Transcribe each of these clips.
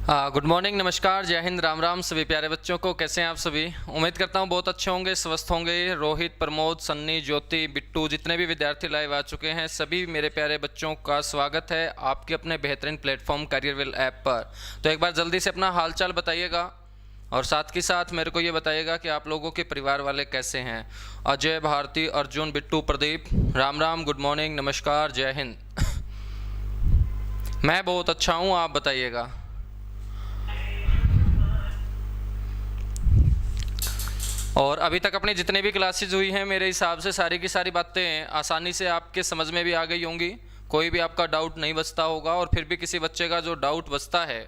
Good morning, नमस्कार, जय हिंद, राम राम सभी प्यारे बच्चों को। कैसे हैं आप सभी? उम्मीद करता हूं बहुत अच्छे होंगे, स्वस्थ होंगे। रोहित, प्रमोद, सन्नी, ज्योति, बिट्टू, जितने भी विद्यार्थी लाइव आ चुके हैं, सभी मेरे प्यारे बच्चों का स्वागत है आपके अपने बेहतरीन प्लेटफॉर्म करियरविल ऐप पर। तो एक बार जल्दी से अपना हालचाल बताइएगा और साथ के साथ मेरे को ये बताइएगा कि आप लोगों के परिवार वाले कैसे हैं। अजय, भारती, अर्जुन, बिट्टू, प्रदीप, राम राम, गुड मॉर्निंग, नमस्कार, जय हिंद। मैं बहुत अच्छा हूँ, आप बताइएगा। और अभी तक अपनी जितने भी क्लासेज हुई हैं, मेरे हिसाब से सारी की सारी बातें आसानी से आपके समझ में भी आ गई होंगी। कोई भी आपका डाउट नहीं बचता होगा। और फिर भी किसी बच्चे का जो डाउट बचता है,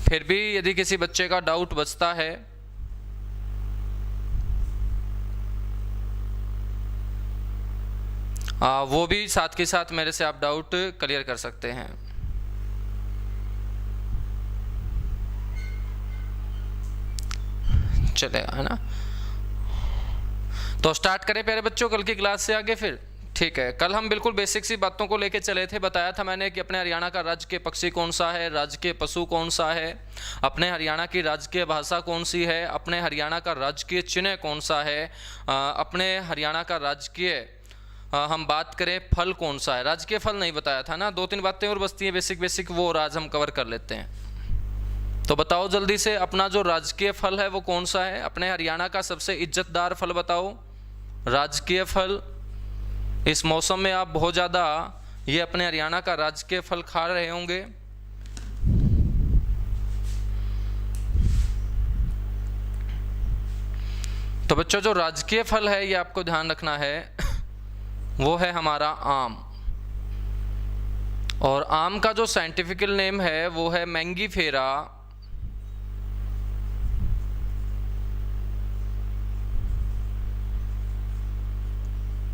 फिर भी यदि किसी बच्चे का डाउट बचता है वो भी साथ के साथ मेरे से आप डाउट क्लियर कर सकते हैं। चलेगा, है ना? तो स्टार्ट करें प्यारे बच्चों कल की क्लास से आगे फिर। ठीक है, कल हम बिल्कुल बेसिक सी बातों को लेके चले थे। बताया था मैंने कि अपने हरियाणा का राजकीय पक्षी कौन सा है, राजकीय पशु कौन सा है, अपने हरियाणा की राजकीय भाषा कौन सी है, अपने हरियाणा का राजकीय चिन्ह कौन सा है, अपने हरियाणा का राजकीय हम बात करें फल कौन सा है। राजकीय फल नहीं बताया था ना, 2-3 बातें और बचती हैं बेसिक वो, और आज हम कवर कर लेते हैं। तो बताओ जल्दी से, अपना जो राजकीय फल है वो कौन सा है? अपने हरियाणा का सबसे इज्जतदार फल बताओ। राजकीय फल, इस मौसम में आप बहुत ज़्यादा ये अपने हरियाणा का राजकीय फल खा रहे होंगे। तो बच्चों, जो राजकीय फल है ये आपको ध्यान रखना है, वो है हमारा आम। और आम का जो साइंटिफिकल नेम है वो है मैंगीफेरा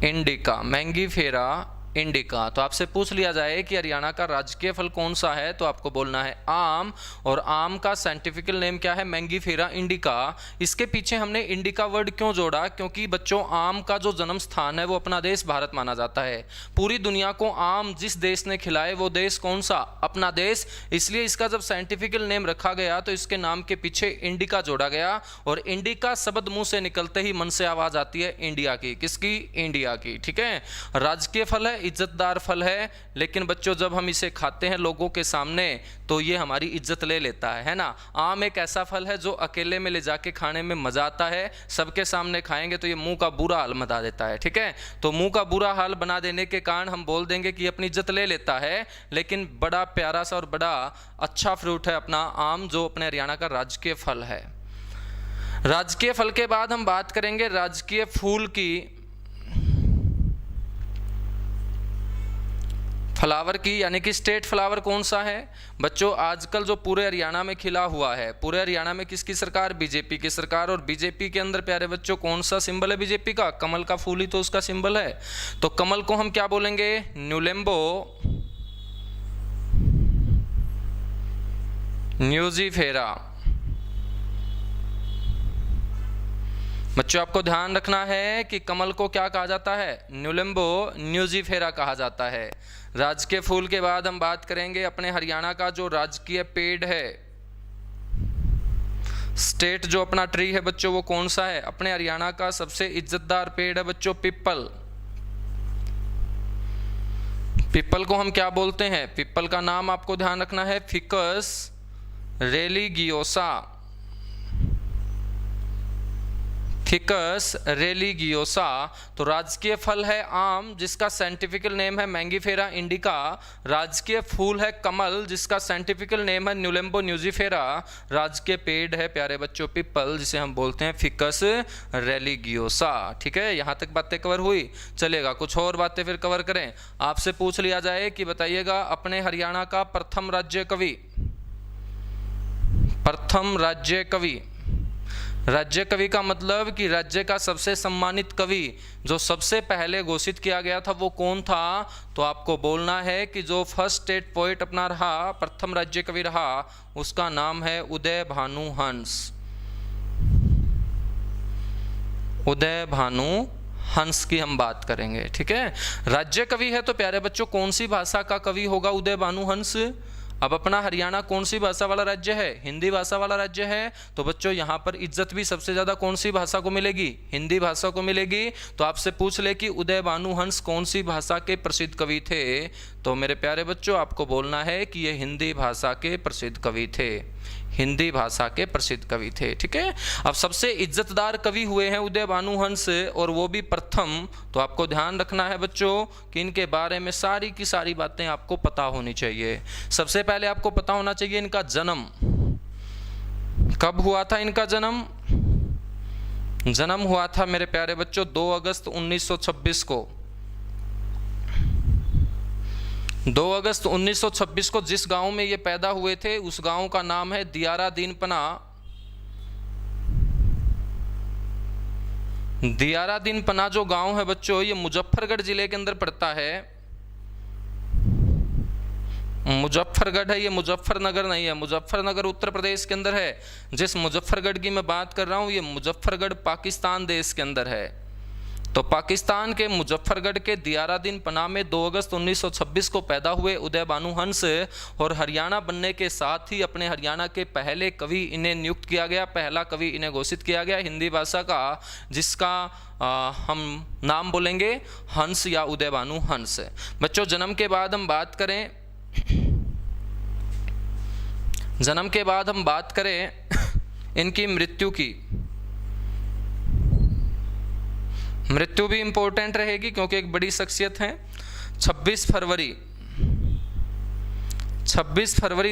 इंडिका। Mangifera indica. तो आपसे पूछ लिया जाए कि हरियाणा का राजकीय फल कौन सा है, तो आपको बोलना है आम। और आम का साइंटिफिकल नेम क्या है? Mangifera indica. इसके पीछे हमने इंडिका वर्ड क्यों जोड़ा? क्योंकि बच्चों, आम का जो जन्म स्थान है वो अपना देश भारत माना जाता है। पूरी दुनिया को आम जिस देश ने खिलाए वो देश कौन सा? अपना देश। इसलिए इसका जब साइंटिफिकल नेम रखा गया तो इसके नाम के पीछे इंडिका जोड़ा गया। और इंडिका शब्द मुंह से निकलते ही मन से आवाज आती है इंडिया की। किसकी? इंडिया की। ठीक है, राजकीय फल है, इज्जतदार फल है, लेकिन बच्चों जब हम इसे खाते हैं लोगों के सामने तो ये हमारी इज्जत ले लेता है ना? आम एक ऐसा फल है जो अकेले में ले जाके खाने में मजा आता है, सबके सामने खाएंगे तो ये मुंह का बुरा हाल बना देता है। ठीक है, तो मुंह का बुरा हाल बना देने के कारण हम बोल देंगे कि अपनी इज्जत ले लेता है, लेकिन बड़ा प्यारा सा और बड़ा अच्छा फ्रूट है अपना आम, जो अपने हरियाणा का राजकीय फल है। राजकीय फल के बाद हम बात करेंगे राजकीय फूल की, फ्लावर की, यानी कि स्टेट फ्लावर कौन सा है? बच्चों, आजकल जो पूरे हरियाणा में खिला हुआ है, पूरे हरियाणा में किसकी सरकार? बीजेपी की सरकार। और बीजेपी के अंदर प्यारे बच्चों कौन सा सिंबल है बीजेपी का? कमल का फूल ही तो उसका सिंबल है। तो कमल को हम क्या बोलेंगे? न्यूलेम्बो न्यूजीफेरा। बच्चों, आपको ध्यान रखना है कि कमल को क्या कहा जाता है? न्यूलेम्बो न्यूजीफेरा कहा जाता है। राजकीय फूल के बाद हम बात करेंगे अपने हरियाणा का जो राजकीय पेड़ है, स्टेट जो अपना ट्री है बच्चों, वो कौन सा है? अपने हरियाणा का सबसे इज्जतदार पेड़ है बच्चों पीपल। पीपल को हम क्या बोलते हैं? पीपल का नाम आपको ध्यान रखना है फिकस रेलिगियोसा। फिकस रेलिगियोसा। तो राजकीय फल है आम, जिसका साइंटिफिकल नेम है मैंगीफेरा इंडिका। राजकीय फूल है कमल, जिसका साइंटिफिकल नेम है न्यूलेम्बो न्यूजीफेरा। राजकीय पेड़ है प्यारे बच्चों पीपल, जिसे हम बोलते हैं फिकस रेलिगियोसा। ठीक है, यहाँ तक बातें कवर हुई। चलेगा, कुछ और बातें फिर कवर करें। आपसे पूछ लिया जाए कि बताइएगा अपने हरियाणा का प्रथम राज्य कवि। प्रथम राज्य कवि, राज्य कवि का मतलब कि राज्य का सबसे सम्मानित कवि जो सबसे पहले घोषित किया गया था वो कौन था? तो आपको बोलना है कि जो फर्स्ट स्टेट पोएट अपना रहा, प्रथम राज्य कवि रहा, उसका नाम है उदय भानु हंस। उदय भानु हंस की हम बात करेंगे। ठीक है, राज्य कवि है तो प्यारे बच्चों कौन सी भाषा का कवि होगा? उदय भानु हंस। अब अपना हरियाणा कौन सी भाषा वाला राज्य है? हिंदी भाषा वाला राज्य है। तो बच्चों यहाँ पर इज्जत भी सबसे ज़्यादा कौन सी भाषा को मिलेगी? हिंदी भाषा को मिलेगी। तो आपसे पूछ ले कि उदय भानु हंस कौन सी भाषा के प्रसिद्ध कवि थे, तो मेरे प्यारे बच्चों आपको बोलना है कि ये हिंदी भाषा के प्रसिद्ध कवि थे, हिंदी भाषा के प्रसिद्ध कवि थे। ठीक है, अब सबसे इज्जतदार कवि हुए हैं उदय भानु हंस, और वो भी प्रथम। तो आपको ध्यान रखना है बच्चों कि इनके बारे में सारी की सारी बातें आपको पता होनी चाहिए। सबसे पहले आपको पता होना चाहिए इनका जन्म कब हुआ था। इनका जन्म हुआ था मेरे प्यारे बच्चों 2 अगस्त 1926 को। 2 अगस्त 1926 को जिस गांव में ये पैदा हुए थे उस गांव का नाम है दियारा दीनपना। दियारा दीनपना जो गांव है बच्चों, ये मुजफ्फरगढ़ जिले के अंदर पड़ता है। मुजफ्फरगढ़ है, ये मुजफ्फरनगर नहीं है। मुजफ्फरनगर उत्तर प्रदेश के अंदर है। जिस मुजफ्फरगढ़ की मैं बात कर रहा हूं ये मुजफ्फरगढ़ पाकिस्तान देश के अंदर है। तो पाकिस्तान के मुजफ्फरगढ़ के दियारा दीनपना में 2 अगस्त 1926 को पैदा हुए उदय भानु हंस, और हरियाणा बनने के साथ ही अपने हरियाणा के पहले कवि इन्हें नियुक्त किया गया, पहला कवि इन्हें घोषित किया गया हिंदी भाषा का, जिसका हम नाम बोलेंगे हंस या उदय भानु हंस। बच्चों जन्म के बाद हम बात करें इनकी मृत्यु की। मृत्यु भी इंपॉर्टेंट रहेगी क्योंकि एक बड़ी शख्सियत है। 26 फरवरी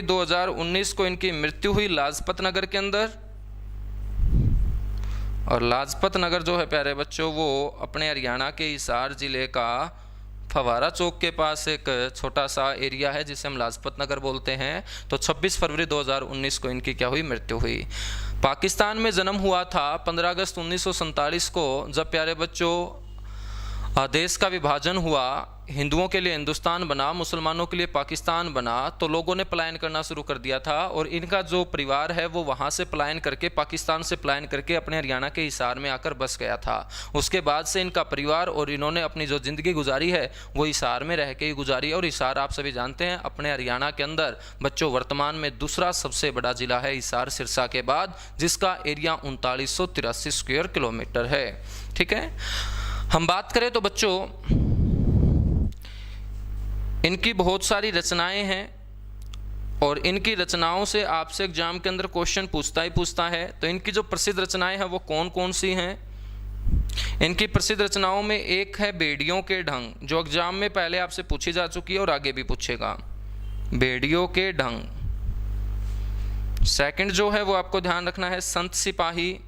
2019 को इनकी मृत्यु हुई लाजपत नगर के अंदर। और लाजपत नगर जो है प्यारे बच्चों वो अपने हरियाणा के हिसार जिले का फवारा चौक के पास एक छोटा सा एरिया है जिसे हम लाजपत नगर बोलते हैं। तो 26 फरवरी 2019 को इनकी क्या हुई? मृत्यु हुई। पाकिस्तान में जन्म हुआ था 15 अगस्त 1947 को, जब प्यारे बच्चों देश का विभाजन हुआ, हिंदुओं के लिए हिंदुस्तान बना, मुसलमानों के लिए पाकिस्तान बना, तो लोगों ने पलायन करना शुरू कर दिया था। और इनका जो परिवार है वो वहाँ से पलायन करके, पाकिस्तान से पलायन करके अपने हरियाणा के हिसार में आकर बस गया था। उसके बाद से इनका परिवार और इन्होंने अपनी जो ज़िंदगी गुजारी है वो हिसार में रह के ही गुजारी है। और हिसार आप सभी जानते हैं अपने हरियाणा के अंदर बच्चों वर्तमान में दूसरा सबसे बड़ा जिला है हिसार सिरसा के बाद, जिसका एरिया 3983 स्क्वायर किलोमीटर है। ठीक है, हम बात करें तो बच्चों इनकी बहुत सारी रचनाएं हैं और इनकी रचनाओं से आपसे एग्जाम के अंदर क्वेश्चन पूछता है। तो इनकी जो प्रसिद्ध रचनाएं हैं वो कौन कौन सी हैं? इनकी प्रसिद्ध रचनाओं में एक है बेड़ियों के ढंग, जो एग्जाम में पहले आपसे पूछी जा चुकी है और आगे भी पूछेगा, बेड़ियों के ढंग। सेकंड जो है वो आपको ध्यान रखना है संत सिपाही।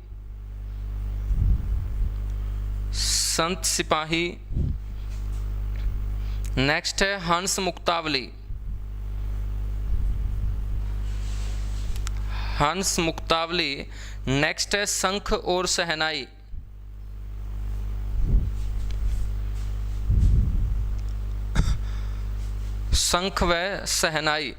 नेक्स्ट है हंस मुक्तावली। नेक्स्ट है शंख और शहनाई। शंख व शहनाई।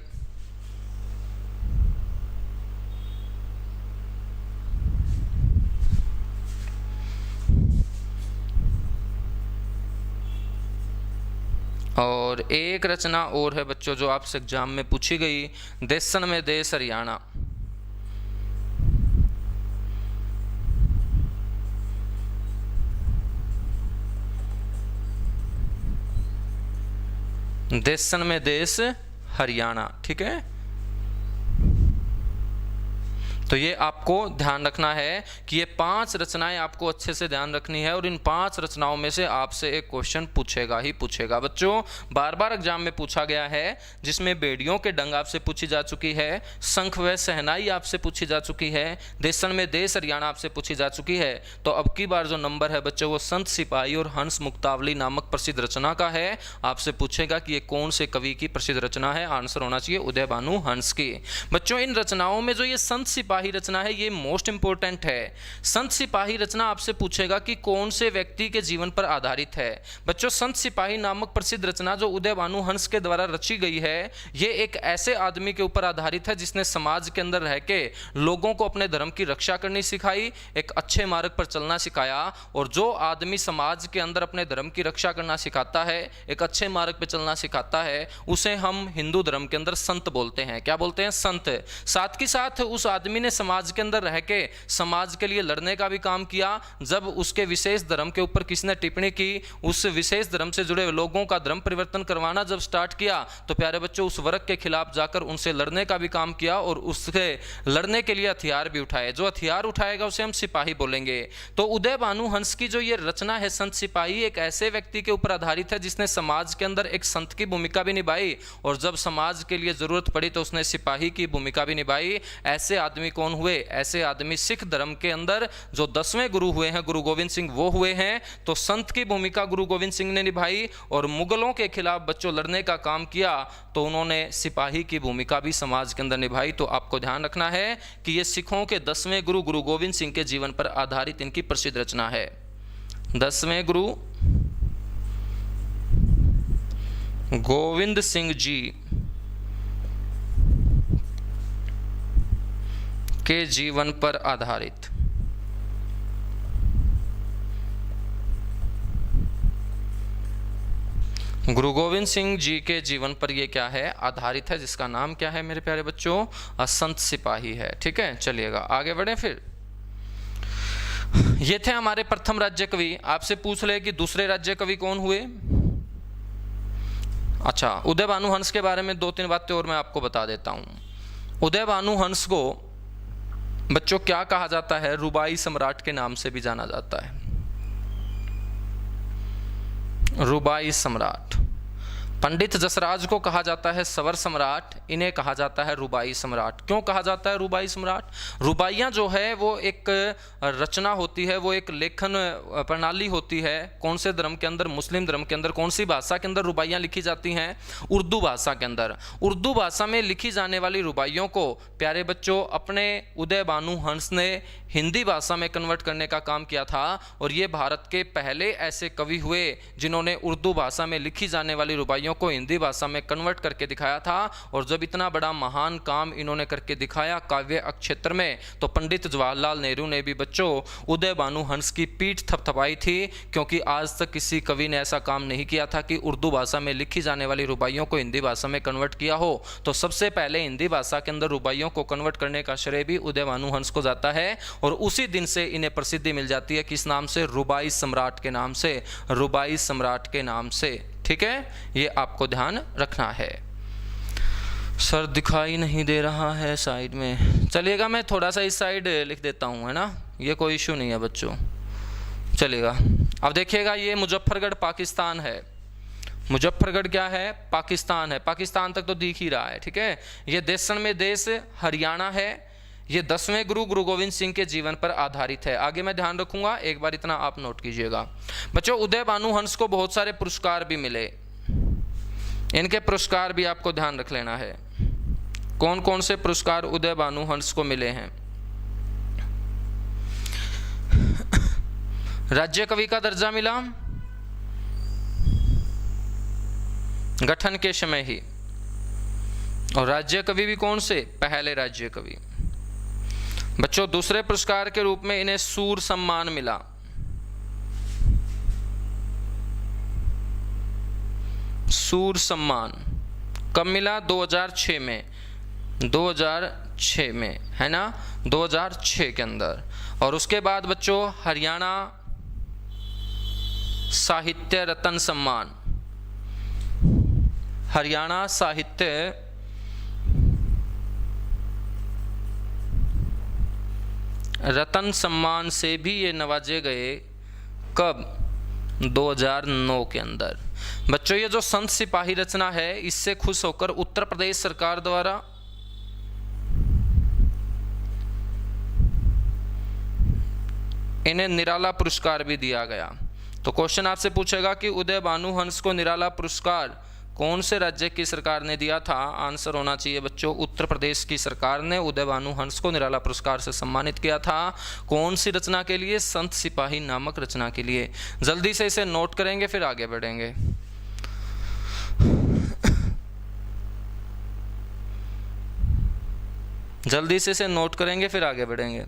और एक रचना और है बच्चों जो आपसे एग्जाम में पूछी गई, देशन में देश हरियाणा। देशन में देश हरियाणा। ठीक है, तो ये आपको ध्यान रखना है कि ये 5 रचनाएं आपको अच्छे से ध्यान रखनी है और इन 5 रचनाओं में से आपसे एक क्वेश्चन पूछेगा ही पूछेगा। बच्चों बार बार एग्जाम में पूछा गया है, जिसमें बेड़ियों के डंग आपसे पूछी जा चुकी है, शंख व शहनाई आपसे पूछी जा चुकी है, देशन में देश हरियाणा आपसे पूछी जा चुकी है। तो अब की बार जो नंबर है बच्चों वो संत सिपाही और हंस मुक्तावली नामक प्रसिद्ध रचना का है। आपसे पूछेगा कि ये कौन से कवि की प्रसिद्ध रचना है। आंसर होना चाहिए उदय भानु हंस की। बच्चों इन रचनाओं में जो ये संत सिपाही रचना है है ये मोस्ट इंपॉर्टेंट है। संत सिपाही रचना आपसे पूछेगा कि कौन से व्यक्ति के जीवन पर आधारित है। बच्चों, संत सिपाही नामक प्रसिद्ध रचना जो उदय भानु हंस के द्वारा रची गई है, ये एक ऐसे आदमी के ऊपर आधारित है जिसने समाज के अंदर रह के लोगों को अपने धर्म की रक्षा करनी सिखाई, एक अच्छे मार्ग पर चलना सिखाया। और जो आदमी समाज के अंदर अपने धर्म की रक्षा करना सिखाता है, एक अच्छे मार्ग पर चलना सिखाता है, उसे हम हिंदू धर्म के अंदर संत बोलते हैं। क्या बोलते हैं? संत। साथ ही साथ उस आदमी ने समाज के अंदर रह के समाज के लिए लड़ने का भी काम किया। जब उसके विशेष धर्म के ऊपर किसने टिप्पणी की, उस विशेष धर्म से जुड़े लोगों का धर्म परिवर्तन करवाना जब स्टार्ट किया, तो प्यारे बच्चों उस वर्ग के खिलाफ जाकर उनसे लड़ने का भी काम किया और उससे लड़ने के लिए हथियार भी उठाए। जो हथियार उठाएगा उसे हम सिपाही बोलेंगे। तो उदय भानु हंस की जो ये रचना है संत सिपाही, एक ऐसे व्यक्ति के ऊपर आधारित है जिसने समाज के अंदर एक संत की भूमिका भी निभाई और जब समाज के लिए जरूरत पड़ी तो उसने सिपाही की भूमिका भी निभाई। ऐसे आदमी कौन हुए? ऐसे आदमी सिख धर्म के अंदर जो 10वें गुरु हुए हैं, गुरु गोविंद सिंह, वो हुए हैं। तो संत की भूमिका गुरु गोविंद सिंह ने निभाई और मुगलों के खिलाफ बच्चों लड़ने का काम किया, तो उन्होंने सिपाही की भूमिका भी समाज के अंदर निभाई। तो आपको ध्यान रखना है कि ये सिखों के 10वें गुरु गुरु गोविंद सिंह के जीवन पर आधारित इनकी प्रसिद्ध रचना है। 10वें गुरु गोविंद सिंह जी के जीवन पर आधारित गुरु गोविंद सिंह जी के जीवन पर ये क्या है? आधारित है, जिसका नाम क्या है मेरे प्यारे बच्चों? संत सिपाही है। ठीक है, चलिएगा आगे बढ़े। फिर ये थे हमारे प्रथम राज्य कवि। आपसे पूछ ले कि दूसरे राज्य कवि कौन हुए? अच्छा, उदय भानु हंस के बारे में 2-3 बातें और मैं आपको बता देता हूं। उदय भानु हंस को बच्चों क्या कहा जाता है? रुबाई सम्राट के नाम से भी जाना जाता है। रुबाई सम्राट। पंडित जसराज को कहा जाता है सवर सम्राट, इन्हें कहा जाता है रुबाई सम्राट। क्यों कहा जाता है रुबाई सम्राट? रुबाइयाँ जो है वो एक रचना होती है, वो एक लेखन प्रणाली होती है। कौन से धर्म के अंदर? मुस्लिम धर्म के अंदर। कौन सी भाषा के अंदर रुबाइयाँ लिखी जाती हैं? उर्दू भाषा के अंदर। उर्दू भाषा में लिखी जाने वाली रुबाइयों को प्यारे बच्चों अपने उदय भानु हंस ने हिंदी भाषा में कन्वर्ट करने का काम किया था और ये भारत के पहले ऐसे कवि हुए जिन्होंने उर्दू भाषा में लिखी जाने वाली रुबाइयों को हिंदी भाषा में कन्वर्ट करके दिखाया था। और जब इतना बड़ा महान काम इन्होंने करके दिखाया काव्य क्षेत्र में, तो पंडित जवाहरलाल नेहरू ने भी बच्चों उदय भानु हंस की पीठ थपथपाई थी, क्योंकि आज तक किसी कवि ने ऐसा काम नहीं किया था कि उर्दू भाषा में लिखी जाने वाली रुबाइयों को हिंदी भाषा में कन्वर्ट किया हो। तो सबसे पहले हिंदी भाषा के अंदर रुबाइयों को कन्वर्ट करने का श्रेय भी उदय भानु हंस को जाता है और उसी दिन से इन्हें प्रसिद्धि मिल जाती है। किस नाम से? रुबाई सम्राट के नाम से। रुबाई सम्राट के नाम से। ठीक है, ये आपको ध्यान रखना है। सर दिखाई नहीं दे रहा है साइड में, चलिएगा मैं थोड़ा सा इस साइड लिख देता हूँ, है ना, ये कोई इशू नहीं है बच्चों, चलेगा। अब देखिएगा ये मुजफ्फरगढ़ पाकिस्तान है। मुजफ्फरगढ़ क्या है? पाकिस्तान है। पाकिस्तान तक तो दिख ही रहा है। ठीक है, ये देशन में देश हरियाणा है। ये 10वें गुरु गुरु गोविंद सिंह के जीवन पर आधारित है। आगे मैं ध्यान रखूंगा, एक बार इतना आप नोट कीजिएगा बच्चों। उदय भानु हंस को बहुत सारे पुरस्कार भी मिले, इनके पुरस्कार भी आपको ध्यान रख लेना है। कौन कौन से पुरस्कार उदय भानु हंस को मिले हैं? राज्य कवि का दर्जा मिला गठन के समय ही, और राज्य कवि भी कौन से? पहले राज्य कवि। बच्चों दूसरे पुरस्कार के रूप में इन्हें सूर सम्मान मिला। सूर सम्मान कब मिला? 2006 में। 2006 में, है ना, 2006 के अंदर। और उसके बाद बच्चों हरियाणा साहित्य रत्न सम्मान, हरियाणा साहित्य रत्न सम्मान से भी ये नवाजे गए। कब? 2009 के अंदर। बच्चों ये जो संत सिपाही रचना है, इससे खुश होकर उत्तर प्रदेश सरकार द्वारा इन्हें निराला पुरस्कार भी दिया गया। तो क्वेश्चन आपसे पूछेगा कि उदय भानु हंस को निराला पुरस्कार कौन से राज्य की सरकार ने दिया था? आंसर होना चाहिए बच्चों उत्तर प्रदेश की सरकार ने उदय भानु हंस को निराला पुरस्कार से सम्मानित किया था। कौन सी रचना के लिए? संत सिपाही नामक रचना के लिए। जल्दी से इसे नोट करेंगे फिर आगे बढ़ेंगे। जल्दी से इसे नोट करेंगे फिर आगे बढ़ेंगे।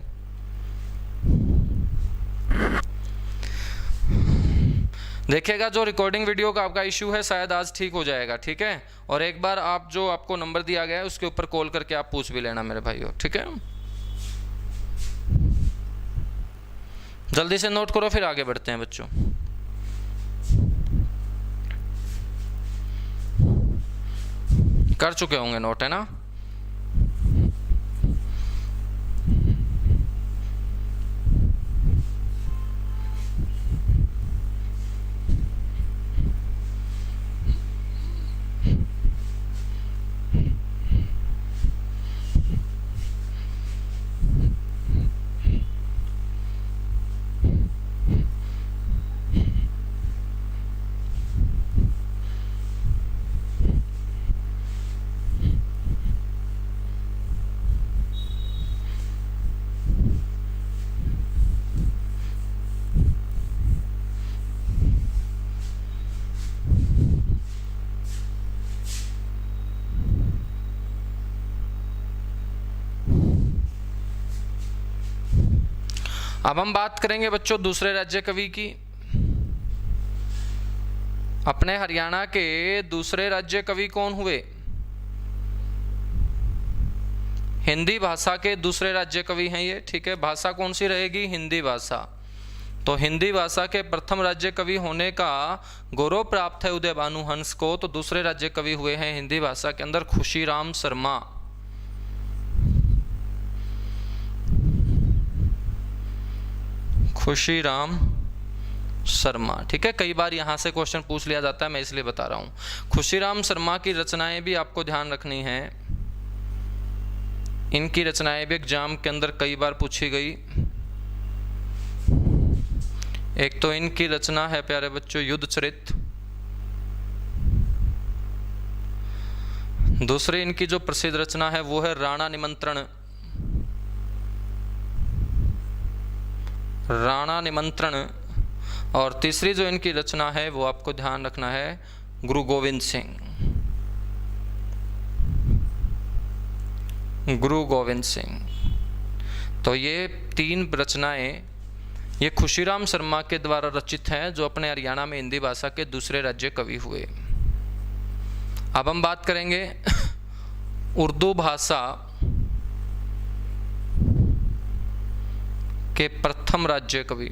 देखिएगा जो रिकॉर्डिंग वीडियो का आपका इशू है शायद आज ठीक हो जाएगा, ठीक है। और एक बार आप जो आपको नंबर दिया गया है उसके ऊपर कॉल करके आप पूछ भी लेना मेरे भाइयों, ठीक है। जल्दी से नोट करो फिर आगे बढ़ते हैं बच्चों। कर चुके होंगे नोट, है ना। अब हम बात करेंगे बच्चों दूसरे राज्य कवि की। अपने हरियाणा के दूसरे राज्य कवि कौन हुए? हिंदी भाषा के दूसरे राज्य कवि हैं ये, ठीक है। भाषा कौन सी रहेगी? हिंदी भाषा। तो हिंदी भाषा के प्रथम राज्य कवि होने का गौरव प्राप्त है उदय भानु हंस को। तो दूसरे राज्य कवि हुए हैं हिंदी भाषा के अंदर खुशीराम शर्मा। खुशीराम शर्मा, ठीक है। कई बार यहाँ से क्वेश्चन पूछ लिया जाता है, मैं इसलिए बता रहा हूँ। खुशीराम शर्मा की रचनाएं भी आपको ध्यान रखनी है। इनकी रचनाएं भी एग्जाम के अंदर कई बार पूछी गई। एक तो इनकी रचना है प्यारे बच्चों युद्ध चरित। दूसरी इनकी जो प्रसिद्ध रचना है वो है राणा निमंत्रण। राणा निमंत्रण। और तीसरी जो इनकी रचना है वो आपको ध्यान रखना है गुरु गोविंद सिंह। गुरु गोविंद सिंह। तो ये तीन रचनाएं ये खुशीराम शर्मा के द्वारा रचित हैं जो अपने हरियाणा में हिंदी भाषा के दूसरे राज्य कवि हुए। अब हम बात करेंगे उर्दू भाषा के प्रथम राज्य कवि।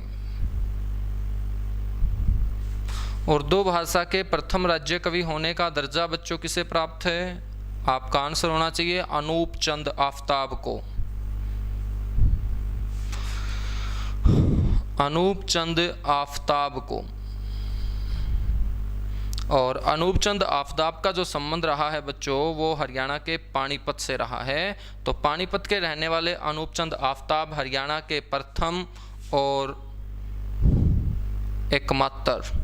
उर्दू भाषा के प्रथम राज्य कवि होने का दर्जा बच्चों किसे प्राप्त है? आपका आंसर होना चाहिए अनूप चंद आफ्ताब को। अनूप चंद आफ्ताब को। और अनूप चंद आफ्ताब का जो संबंध रहा है बच्चों वो हरियाणा के पानीपत से रहा है। तो पानीपत के रहने वाले अनूप चंद आफ्ताब हरियाणा के प्रथम और एकमात्र,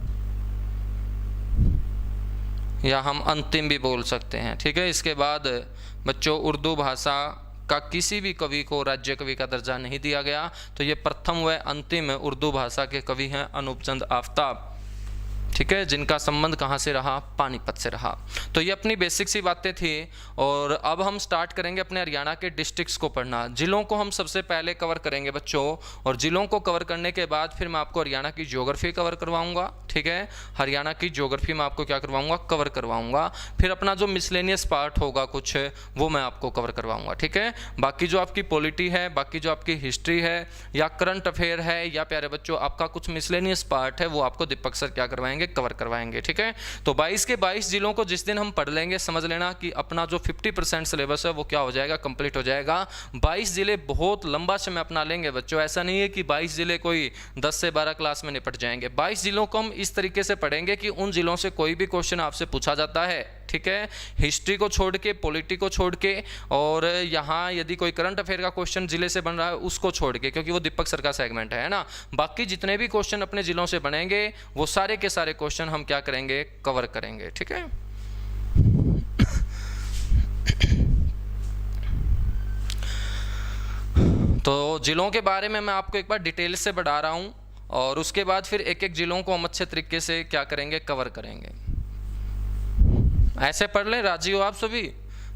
या हम अंतिम भी बोल सकते हैं, ठीक है। इसके बाद बच्चों उर्दू भाषा का किसी भी कवि को राज्य कवि का दर्जा नहीं दिया गया। तो ये प्रथम व अंतिम उर्दू भाषा के कवि हैं अनूप चंद आफ्ताब, ठीक है, जिनका संबंध कहाँ से रहा? पानीपत से रहा। तो ये अपनी बेसिक सी बातें थी। और अब हम स्टार्ट करेंगे अपने हरियाणा के डिस्ट्रिक्ट्स को पढ़ना। जिलों को हम सबसे पहले कवर करेंगे बच्चों, और जिलों को कवर करने के बाद फिर मैं आपको हरियाणा की ज्योग्राफी कवर करवाऊंगा, ठीक है। हरियाणा की ज्योग्राफी में आपको क्या करवाऊंगा? कवर करवाऊंगा। फिर अपना जो मिसलेनियस पार्ट होगा कुछ वो मैं आपको कवर करवाऊंगा, ठीक है। बाकी जो आपकी पॉलिटी है, बाकी जो आपकी हिस्ट्री है या करंट अफेयर है या प्यारे बच्चों आपका कुछ मिसलेनियस पार्ट है वो आपको दीपक सर क्या करवाएंगे? कवर करवाएंगे, ठीक है। तो 22 के 22 जिलों को जिस दिन हम पढ़ लेंगे समझ लेना कि अपना जो 50% सिलेबस है वो क्या हो जाएगा? कंप्लीट हो जाएगा। 22 जिले बहुत लंबा समय अपना लेंगे बच्चों। ऐसा नहीं है कि 22 जिले कोई 10 से 12 क्लास में निपट जाएंगे। 22 जिलों को हम इस तरीके से पढ़ेंगे कि उन जिलों से कोई भी क्वेश्चन आपसे पूछा जाता है, ठीक है। हिस्ट्री को छोड़ के, पॉलिटी को छोड़ के, और यहाँ यदि कोई करंट अफेयर का क्वेश्चन जिले से बन रहा है उसको छोड़ के, क्योंकि वो दीपक सर का सेगमेंट है ना। बाकी जितने भी क्वेश्चन अपने जिलों से बनेंगे वो सारे के सारे क्वेश्चन हम क्या करेंगे? कवर करेंगे, ठीक है। तो जिलों के बारे में मैं आपको एक बार डिटेल से बढ़ा रहा हूँ और उसके बाद फिर एक एक जिलों को हम अच्छे तरीके से क्या करेंगे, कवर करेंगे। ऐसे पढ़ लें, राजी हो आप सभी?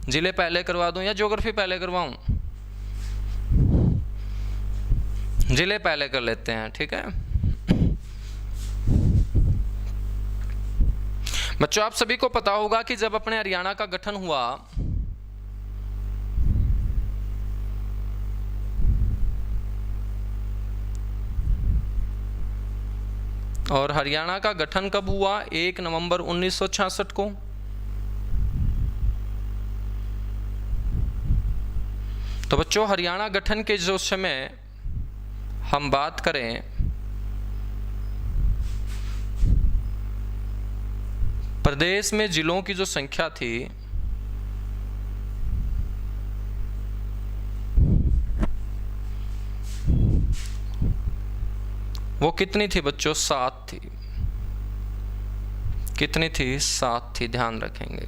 जिले पहले करवा दूं या ज्योग्राफी पहले करवाऊं? जिले पहले कर लेते हैं, ठीक है। बच्चों आप सभी को पता होगा कि जब अपने हरियाणा का गठन हुआ और हरियाणा का गठन कब हुआ? 1 नवंबर 1966 को। तो बच्चों हरियाणा गठन के जो समय हम बात करें, प्रदेश में जिलों की जो संख्या थी वो कितनी थी बच्चों? 7 थी। कितनी थी? 7 थी, ध्यान रखेंगे।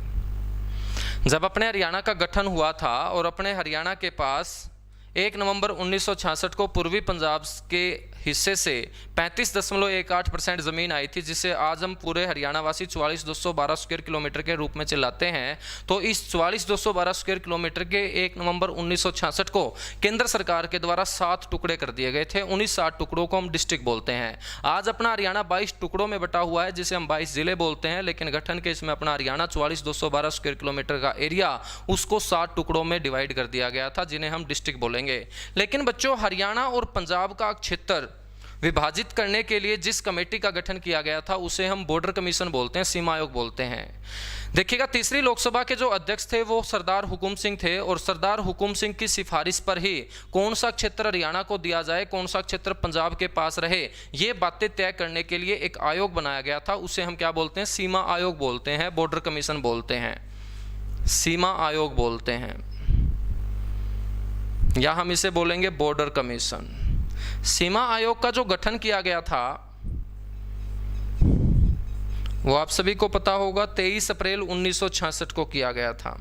जब अपने हरियाणा का गठन हुआ था और अपने हरियाणा के पास 1 नवंबर 1966 को पूर्वी पंजाब के हिस्से से 35.18% ज़मीन आई थी, जिसे आज हम पूरे हरियाणा वासी 44,212 स्क्वायर किलोमीटर के रूप में चिल्लाते हैं। तो इस 44,212 स्क्वायर किलोमीटर के 1 नवंबर 1966 को केंद्र सरकार के द्वारा 7 टुकड़े कर दिए गए थे। उन्हीं 7 टुकड़ों को हम डिस्ट्रिक्ट बोलते हैं। आज अपना हरियाणा 22 टुकड़ों में बटा हुआ है, जिसे हम 22 जिले बोलते हैं, लेकिन गठन के इसमें अपना हरियाणा 44,212 स्क्वायर किलोमीटर का एरिया उसको 7 टुकड़ों में डिवाइड कर दिया गया था, जिन्हें हम डिस्ट्रिक्ट बोलेंगे। लेकिन बच्चों हरियाणा और पंजाब का क्षेत्र विभाजित करने के लिए जिस कमेटी का गठन किया गया था उसे हम बॉर्डर कमीशन बोलते हैं, सीमा आयोग बोलते हैं। देखिएगा, तीसरी लोकसभा के जो अध्यक्ष थे वो सरदार हुकुम सिंह थे और सरदार हुकुम सिंह की सिफारिश पर ही कौन सा क्षेत्र हरियाणा को दिया जाए, कौन सा क्षेत्र पंजाब के पास रहे, ये बातें तय करने के लिए एक आयोग बनाया गया था। उसे हम क्या बोलते हैं? सीमा आयोग बोलते हैं, बॉर्डर कमीशन बोलते हैं, सीमा आयोग बोलते हैं, या हम इसे बोलेंगे बॉर्डर कमीशन। सीमा आयोग का जो गठन किया गया था वो आप सभी को पता होगा 23 अप्रैल 1966 को किया गया था।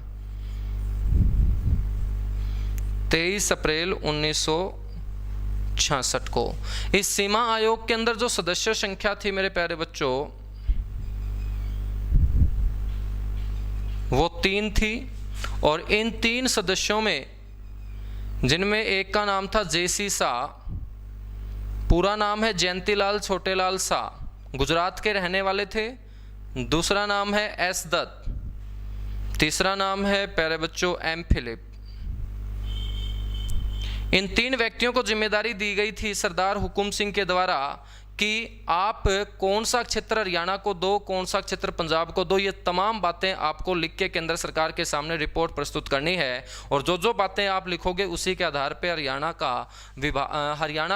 23 अप्रैल 1966 को। इस सीमा आयोग के अंदर जो सदस्य संख्या थी मेरे प्यारे बच्चों वो 3 थी, और इन 3 सदस्यों में जिनमें एक का नाम था जेसी शाह, पूरा नाम है जयंतीलाल छोटेलाल शाह, गुजरात के रहने वाले थे। दूसरा नाम है एस दत्त, तीसरा नाम है प्यारे बच्चों एम फिलिप। इन 3 व्यक्तियों को जिम्मेदारी दी गई थी सरदार हुकुम सिंह के द्वारा कि आप कौन सा क्षेत्र हरियाणा को दो, कौन सा क्षेत्र पंजाब को दो। ये तमाम बातें आपको लिख के केंद्र सरकार के सामने रिपोर्ट प्रस्तुत करनी है, और जो जो बातें आप लिखोगे उसी के आधार पे हरियाणा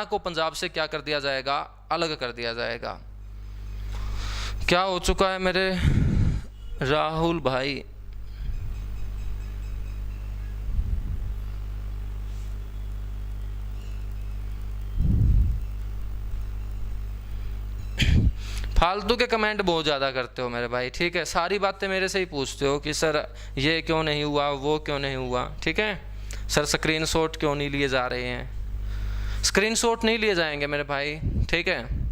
को पंजाब से क्या कर दिया जाएगा? अलग कर दिया जाएगा। क्या हो चुका है मेरे राहुल भाई? फालतू के कमेंट बहुत ज़्यादा करते हो मेरे भाई, ठीक है। सारी बातें मेरे से ही पूछते हो कि सर ये क्यों नहीं हुआ, वो क्यों नहीं हुआ, ठीक है। सर स्क्रीनशॉट क्यों नहीं लिए जा रहे हैं? स्क्रीनशॉट नहीं लिए जाएंगे मेरे भाई, ठीक है।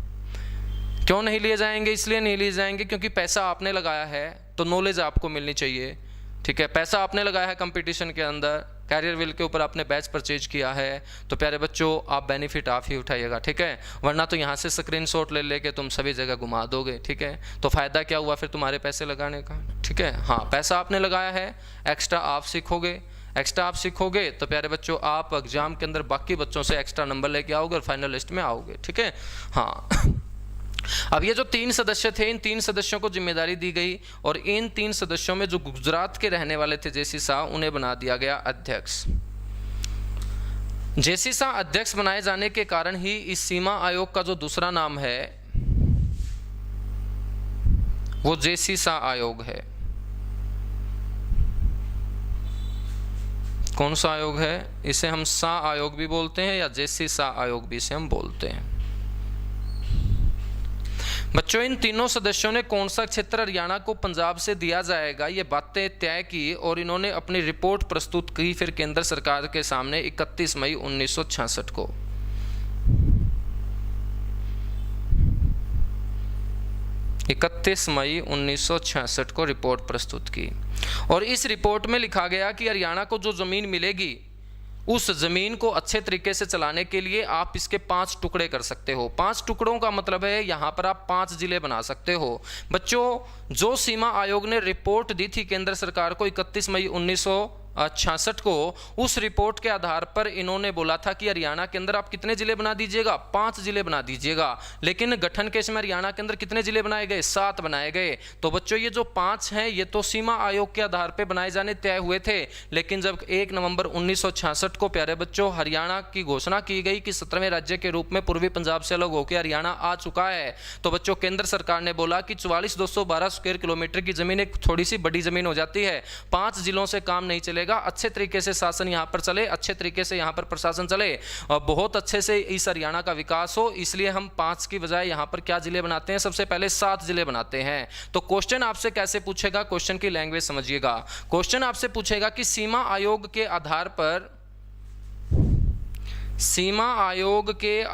क्यों नहीं लिए जाएंगे? इसलिए नहीं लिए जाएंगे क्योंकि पैसा आपने लगाया है तो नॉलेज आपको मिलनी चाहिए, ठीक है। पैसा आपने लगाया है कंपटीशन के अंदर, कैरियर व्हील के ऊपर आपने बैच परचेज किया है, तो प्यारे बच्चों आप बेनिफिट आप ही उठाइएगा, ठीक है। वरना तो यहाँ से स्क्रीनशॉट ले लेके तुम सभी जगह घुमा दोगे, ठीक है। तो फ़ायदा क्या हुआ फिर तुम्हारे पैसे लगाने का, ठीक है। हाँ, पैसा आपने लगाया है, एक्स्ट्रा आप सीखोगे, एक्स्ट्रा आप सीखोगे तो प्यारे बच्चों आप एग्जाम के अंदर बाकी बच्चों से एक्स्ट्रा नंबर लेके आओगे और फाइनल लिस्ट में आओगे, ठीक है। हाँ, अब ये जो 3 सदस्य थे, इन 3 सदस्यों को जिम्मेदारी दी गई, और इन 3 सदस्यों में जो गुजरात के रहने वाले थे जेसी शाह, उन्हें बना दिया गया अध्यक्ष। जेसी शाह अध्यक्ष बनाए जाने के कारण ही इस सीमा आयोग का जो दूसरा नाम है वो जेसी शाह आयोग है। कौन सा आयोग है? इसे हम शाह आयोग भी बोलते हैं या जेसी शाह आयोग भी इसे हम बोलते हैं। बच्चों इन तीनों सदस्यों ने कौन सा क्षेत्र हरियाणा को पंजाब से दिया जाएगा ये बातें तय की और इन्होंने अपनी रिपोर्ट प्रस्तुत की फिर केंद्र सरकार के सामने 31 मई 1966 को। मई 1966 को रिपोर्ट प्रस्तुत की और इस रिपोर्ट में लिखा गया कि हरियाणा को जो जमीन मिलेगी उस जमीन को अच्छे तरीके से चलाने के लिए आप इसके 5 टुकड़े कर सकते हो। 5 टुकड़ों का मतलब है यहाँ पर आप 5 जिले बना सकते हो। बच्चों जो सीमा आयोग ने रिपोर्ट दी थी केंद्र सरकार को 31 मई 1966 को, उस रिपोर्ट के आधार पर इन्होंने बोला था कि हरियाणा के अंदर आप कितने जिले बना दीजिएगा, 5 जिले बना दीजिएगा। लेकिन गठन के समय हरियाणा के अंदर कितने जिले बनाए गए, 7 बनाए गए। तो बच्चों ये जो 5 हैं ये तो सीमा आयोग के आधार पर बनाए जाने तय हुए थे, लेकिन जब 1 नवंबर 1966 को प्यारे बच्चों हरियाणा की घोषणा की गई कि 17वें राज्य के रूप में पूर्वी पंजाब से अलग होकर हरियाणा आ चुका है, तो बच्चों केंद्र सरकार ने बोला कि 44,212 स्क्वायर किलोमीटर की जमीन एक थोड़ी सी बड़ी जमीन हो जाती है, 5 जिलों से काम नहीं चलेगा, अच्छे तरीके से शासन यहाँ पर चले, अच्छे तरीके से यहाँ पर प्रशासन चले और बहुत अच्छे से इस हरियाणा का विकास हो, इसलिए हम 5 की बजाय यहाँ पर क्या जिले बनाते हैं, सबसे पहले 7 जिले बनाते हैं। तो क्वेश्चन आपसे कैसे पूछेगा, क्वेश्चन की लैंग्वेज समझिएगा। क्वेश्चन आपसे पूछेगा कि सीमा आयोग के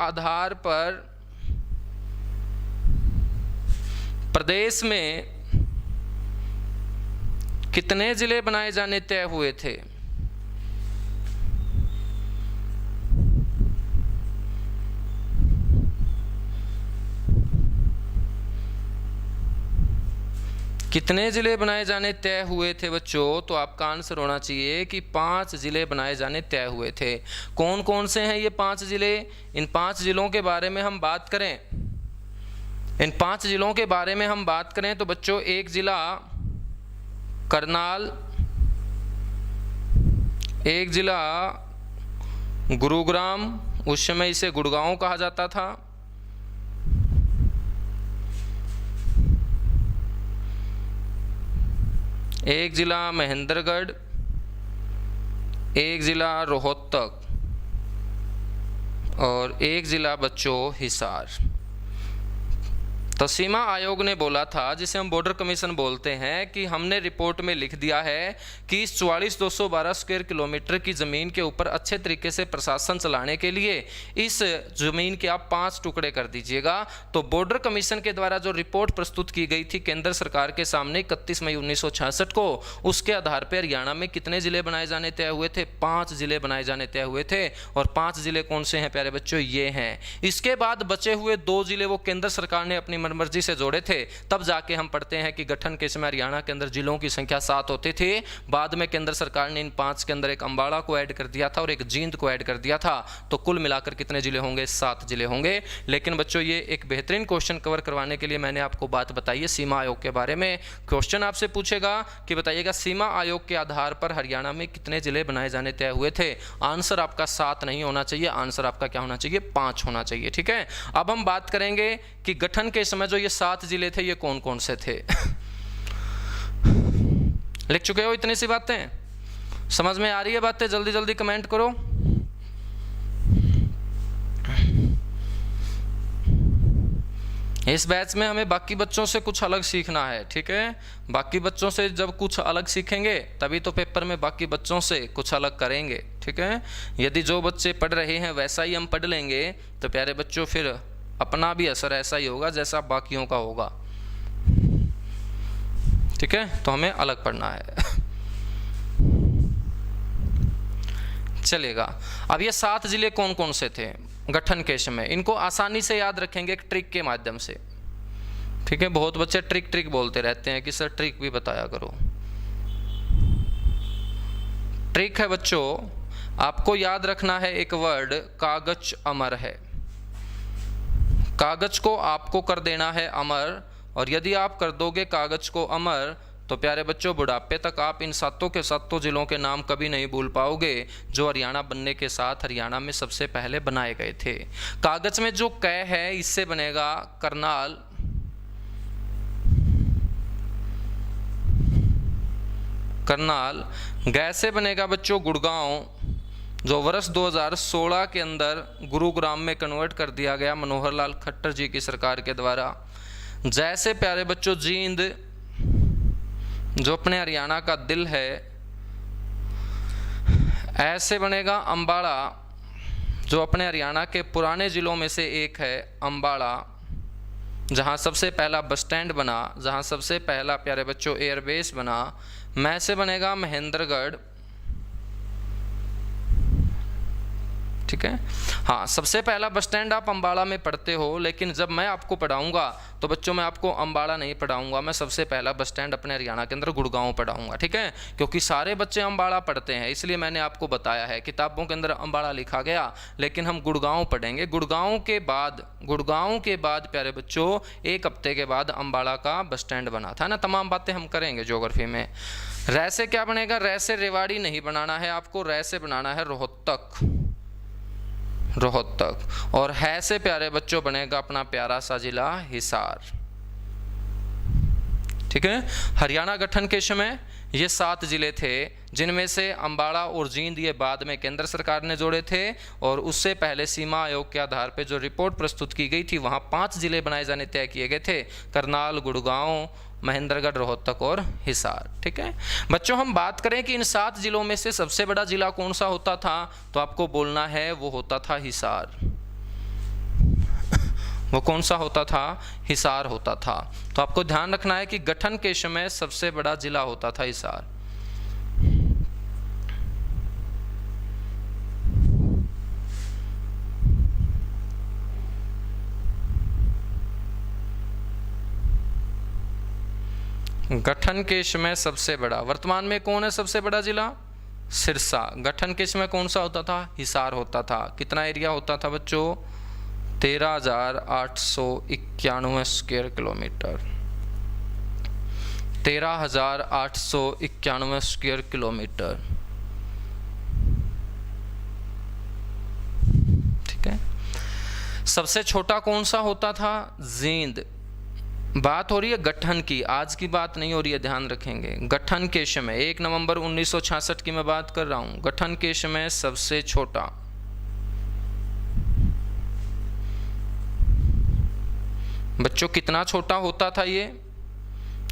आधार पर प्रदेश में कितने जिले बनाए जाने तय हुए थे। कितने जिले बनाए जाने तय हुए थे बच्चों, तो आपका आंसर होना चाहिए कि 5 जिले बनाए जाने तय हुए थे। कौन कौन से हैं ये 5 जिले, इन 5 जिलों के बारे में हम बात करें, इन 5 जिलों के बारे में हम बात करें तो बच्चों एक जिला करनाल, एक जिला गुरुग्राम, उस समय इसे गुड़गांव कहा जाता था, एक जिला महेंद्रगढ़, एक जिला रोहतक और एक जिला बच्चों हिसार। तो सीमा आयोग ने बोला था, जिसे हम बॉर्डर कमीशन बोलते हैं, कि हमने रिपोर्ट में लिख दिया है कि इस 44,212 स्क्वायर किलोमीटर की ज़मीन के ऊपर अच्छे तरीके से प्रशासन चलाने के लिए इस ज़मीन के आप 5 टुकड़े कर दीजिएगा। तो बॉर्डर कमीशन के द्वारा जो रिपोर्ट प्रस्तुत की गई थी केंद्र सरकार के सामने 31 मई 1966 को, उसके आधार पर हरियाणा में कितने ज़िले बनाए जाने तय हुए थे, 5 ज़िले बनाए जाने तय हुए थे। और 5 ज़िले कौन से हैं प्यारे बच्चों, ये हैं। इसके बाद बचे हुए 2 ज़िले वो केंद्र सरकार ने अपनी मर्जी से जोड़े थे। तब जाके हम पढ़ते हैं कि गठन के समय हरियाणा के अंदर जिलों की संख्या 7 होती थी, बाद में केंद्र सरकार ने इन 5 के अंदर एक अंबाड़ा को ऐड कर दिया था और एक जींद को ऐड कर दिया था। तो कुल मिलाकर कितने जिले होंगे, 7 जिले होंगे। लेकिन बच्चों ये एक बेहतरीन क्वेश्चन कवर करवाने के लिए मैंने आपको बात बताई है सीमा आयोग के बारे में। क्वेश्चन आपसे पूछेगा कि बताइएगा सीमा आयोग के आधार पर हरियाणा में कितने जिले बनाए जाने तय हुए थे। आंसर आपका 7 नहीं होना चाहिए, आंसर आपका क्या होना चाहिए, 5 होना चाहिए। ठीक है, अब हम बात करेंगे कि गठन के समय जो ये 7 जिले थे ये कौन कौन से थे। लिख चुके हो इतनी सी बातें, समझ में आ रही है बातें, जल्दी जल्दी कमेंट करो। इस बैच में हमें बाकी बच्चों से कुछ अलग सीखना है। ठीक है, बाकी बच्चों से जब कुछ अलग सीखेंगे तभी तो पेपर में बाकी बच्चों से कुछ अलग करेंगे। ठीक है, यदि जो बच्चे पढ़ रहे हैं वैसा ही हम पढ़ लेंगे तो प्यारे बच्चों फिर अपना भी असर ऐसा ही होगा जैसा बाकियों का होगा। ठीक है, तो हमें अलग पढ़ना है। चलेगा, अब ये 7 जिले कौन कौन से थे गठन के समय, इनको आसानी से याद रखेंगे एक ट्रिक के माध्यम से। ठीक है, बहुत बच्चे ट्रिक बोलते रहते हैं कि सर ट्रिक भी बताया करो। ट्रिक है बच्चों, आपको याद रखना है एक वर्ड, कागज अमर है। कागज को आपको कर देना है अमर, और यदि आप कर दोगे कागज को अमर तो प्यारे बच्चों बुढ़ापे तक आप इन 7 के 7 जिलों के नाम कभी नहीं भूल पाओगे जो हरियाणा बनने के साथ हरियाणा में सबसे पहले बनाए गए थे। कागज में जो कै है इससे बनेगा करनाल, करनाल, गै से बनेगा बच्चों गुड़गांव, जो वर्ष 2016 के अंदर गुरुग्राम में कन्वर्ट कर दिया गया मनोहर लाल खट्टर जी की सरकार के द्वारा। जैसे प्यारे बच्चों जींद जो अपने हरियाणा का दिल है, ऐसे बनेगा अम्बाड़ा जो अपने हरियाणा के पुराने ज़िलों में से एक है, अम्बाड़ा, जहाँ सबसे पहला बस स्टैंड बना, जहाँ सबसे पहला प्यारे बच्चों एयरबेस बना। मैं से बनेगा महेंद्रगढ़, ठीक है। हाँ, सबसे पहला बस स्टैंड आप अम्बाड़ा में पढ़ते हो, लेकिन जब मैं आपको पढ़ाऊंगा तो बच्चों मैं आपको अम्बाड़ा नहीं पढ़ाऊंगा, मैं सबसे पहला बस स्टैंड अपने हरियाणा के अंदर गुड़गांव पढ़ाऊंगा, ठीक है। क्योंकि सारे बच्चे अम्बाड़ा पढ़ते हैं, इसलिए मैंने आपको बताया है किताबों के अंदर अम्बाड़ा लिखा गया, लेकिन हम गुड़गांव पढ़ेंगे। गुड़गांव के बाद प्यारे बच्चों 1 हफ्ते के बाद अम्बाड़ा का बस स्टैंड बना था ना। तमाम बातें हम करेंगे ज्योग्राफी में। रै से क्या बनेगा? रै से रेवाड़ी नहीं बनाना है आपको, रै से बनाना है रोहतक, और है से प्यारे बच्चों बनेगा अपना प्यारा सा जिला हिसार, ठीक है। हरियाणा गठन के समय ये 7 जिले थे, जिनमें से अम्बाड़ा और जींद ये बाद में केंद्र सरकार ने जोड़े थे, और उससे पहले सीमा आयोग के आधार पे जो रिपोर्ट प्रस्तुत की गई थी वहाँ 5 जिले बनाए जाने तय किए गए थे, करनाल, गुड़गांव, महेंद्रगढ़, रोहतक और हिसार, ठीक है। बच्चों हम बात करें कि इन 7 जिलों में से सबसे बड़ा जिला कौन सा होता था, तो आपको बोलना है वो होता था हिसार। वो कौन सा होता था? हिसार होता था। तो आपको ध्यान रखना है कि गठन के समय सबसे बड़ा जिला होता था हिसार। गठन के समय सबसे बड़ा, वर्तमान में कौन है सबसे बड़ा जिला? सिरसा। गठन के समय कौन सा होता था? हिसार होता था। कितना एरिया होता था बच्चों? 13,891 स्क्वायर किलोमीटर। 13,891 स्क्वायर किलोमीटर, ठीक है। सबसे छोटा कौन सा होता था? जींद। बात हो रही है गठन की, आज की बात नहीं हो रही है, ध्यान रखेंगे। गठन के समय 1 नवंबर 1966 की मैं बात कर रहा हूं। गठन के समय सबसे छोटा, बच्चों कितना छोटा होता था ये?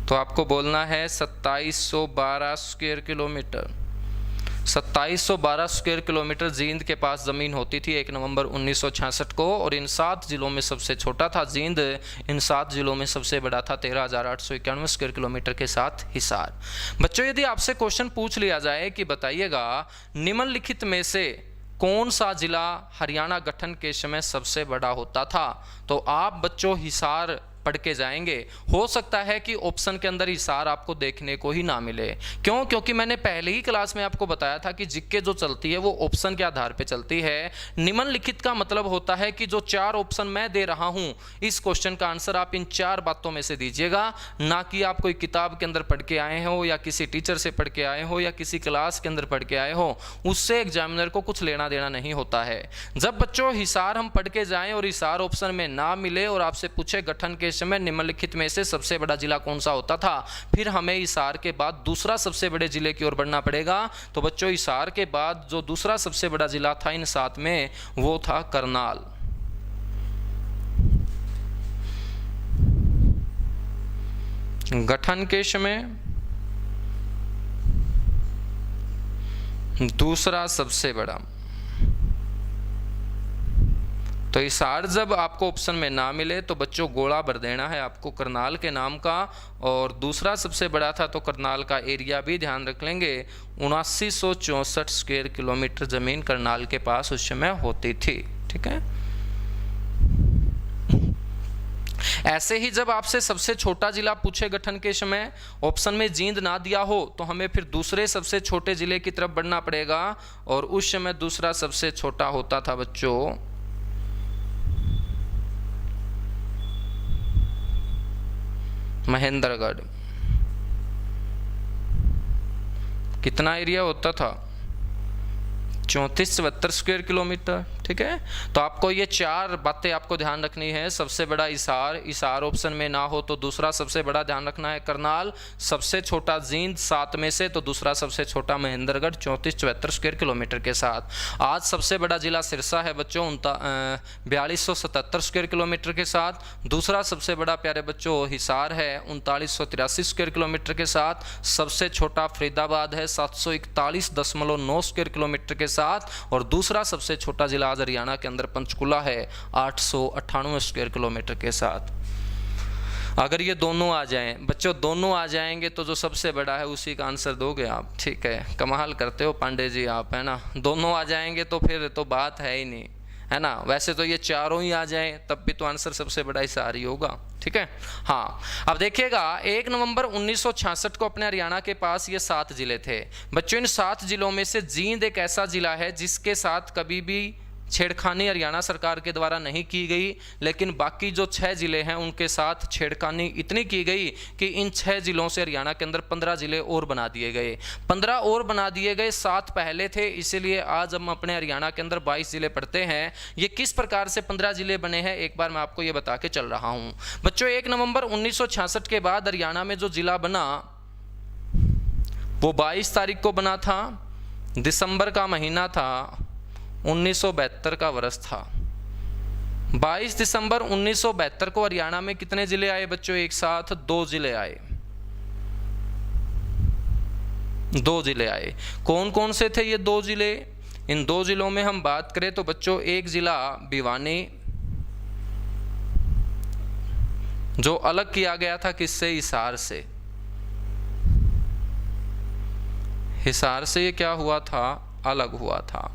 तो आपको बोलना है 2712 square kilometre. 2712 square kilometre Jind के पास ज़मीन होती थी 1 नवंबर 1966 को, और इन 7 जिलों में सबसे छोटा था जींद, इन 7 जिलों में सबसे बड़ा था 13,891 स्क्वायर किलोमीटर के साथ हिसार। बच्चों यदि आपसे क्वेश्चन पूछ लिया जाए कि बताइएगा निम्नलिखित में से कौन सा जिला हरियाणा गठन के समय सबसे बड़ा होता था, तो आप बच्चों हिसार पढ़ के जाएंगे। हो सकता है कि ऑप्शन के अंदर हिसार आपको देखने को ही ना मिले। क्यों? क्योंकि मैंने पहले ही क्लास में आपको बताया था कि जिक्के जो चलती है वो ऑप्शन के आधार पे चलती है। निम्नलिखित का मतलब होता है कि जो 4 ऑप्शन मैं दे रहा हूं, इस क्वेश्चन का आंसर आप इन 4 बातों में से दीजिएगा, ना कि आप कोई किताब के अंदर पढ़ के आए हो या किसी टीचर से पढ़ के आए हो या किसी क्लास के अंदर पढ़ के आए हो। उससे एग्जामिनर को कुछ लेना देना नहीं होता है। जब बच्चों हिसार हम पढ़ के जाएं और हिसार ऑप्शन में ना मिले और आपसे पूछे गठन के समय निम्नलिखित में से सबसे बड़ा जिला कौन सा होता था, फिर हमें हिसार के बाद दूसरा सबसे बड़े जिले की ओर बढ़ना पड़ेगा। तो बच्चों हिसार के बाद जो दूसरा सबसे बड़ा जिला था इन 7 में, वो था करनाल। गठन के समय दूसरा सबसे बड़ा। तो हिसार जब आपको ऑप्शन में ना मिले तो बच्चों गोला भर देना है आपको करनाल के नाम का, और दूसरा सबसे बड़ा था तो करनाल का एरिया भी ध्यान रख लेंगे। 7964 स्क्वायर किलोमीटर जमीन करनाल के पास उस समय होती थी, ठीक है। ऐसे ही जब आपसे सबसे छोटा जिला पूछे गठन के समय, ऑप्शन में जींद ना दिया हो, तो हमें फिर दूसरे सबसे छोटे जिले की तरफ बढ़ना पड़ेगा, और उस समय दूसरा सबसे छोटा होता था बच्चों महेंद्रगढ़। कितना एरिया होता था? 3472 स्क्वायर किलोमीटर, ठीक। ठीक है। तो आपको ये 4 बातें आपको ध्यान रखनी है। सबसे बड़ा हिसार ऑप्शन में ना हो तो दूसरा सबसे बड़ा ध्यान रखना है करनाल, सबसे छोटा जींद 7 में से, तो दूसरा सबसे छोटा महेंद्रगढ़ 3474 स्क्वायर किलोमीटर के साथ। आज सबसे बड़ा जिला सिरसा है बच्चों 4277 स्क्वायर किलोमीटर के साथ। दूसरा सबसे बड़ा प्यारे बच्चों हिसार है 3983 स्क्वायर किलोमीटर के साथ। सबसे छोटा फरीदाबाद है 741.9 स्क्वायर किलोमीटर के साथ। और दूसरा सबसे छोटा जिला आज हरियाणा के अंदर पंचकुला है 898 स्क्वायर किलोमीटर के साथ। अगर ये दोनों आ जाएं बच्चों, दोनों आ जाएंगे तो जो सबसे बड़ा है उसी का आंसर दोगे आप। ठीक है, कमाल करते हो पांडे जी आप, है ना। दोनों आ जाएंगे तो फिर तो बात है ही नहीं, है ना। वैसे तो ये चारों ही आ जाएं तब भी तो आंसर सबसे बड़ा हिसार ही होगा। ठीक है, हाँ। अब देखिएगा 1 नवंबर 1966 को अपने हरियाणा के पास ये 7 जिले थे बच्चों। इन 7 जिलों में से जींद एक ऐसा जिला है जिसके साथ कभी भी छेड़खानी हरियाणा सरकार के द्वारा नहीं की गई, लेकिन बाकी जो 6 जिले हैं उनके साथ छेड़खानी इतनी की गई कि इन 6 जिलों से हरियाणा के अंदर 15 जिले और बना दिए गए। 15 और बना दिए गए, 7 पहले थे, इसीलिए आज हम अपने हरियाणा के अंदर 22 जिले पढ़ते हैं। ये किस प्रकार से 15 जिले बने हैं एक बार मैं आपको ये बता के चल रहा हूँ बच्चों। 1 नवंबर 1966 के बाद हरियाणा में जो जिला बना वो 22 तारीख को बना था, दिसंबर का महीना था, 1972 का वर्ष था। 22 दिसंबर 1972 को हरियाणा में कितने जिले आए बच्चों एक साथ? 2 जिले आए। 2 जिले आए। कौन कौन से थे ये 2 जिले? इन 2 जिलों में हम बात करें तो बच्चों एक जिला भिवानी, जो अलग किया गया था किससे? हिसार से। हिसार से ये क्या हुआ था? अलग हुआ था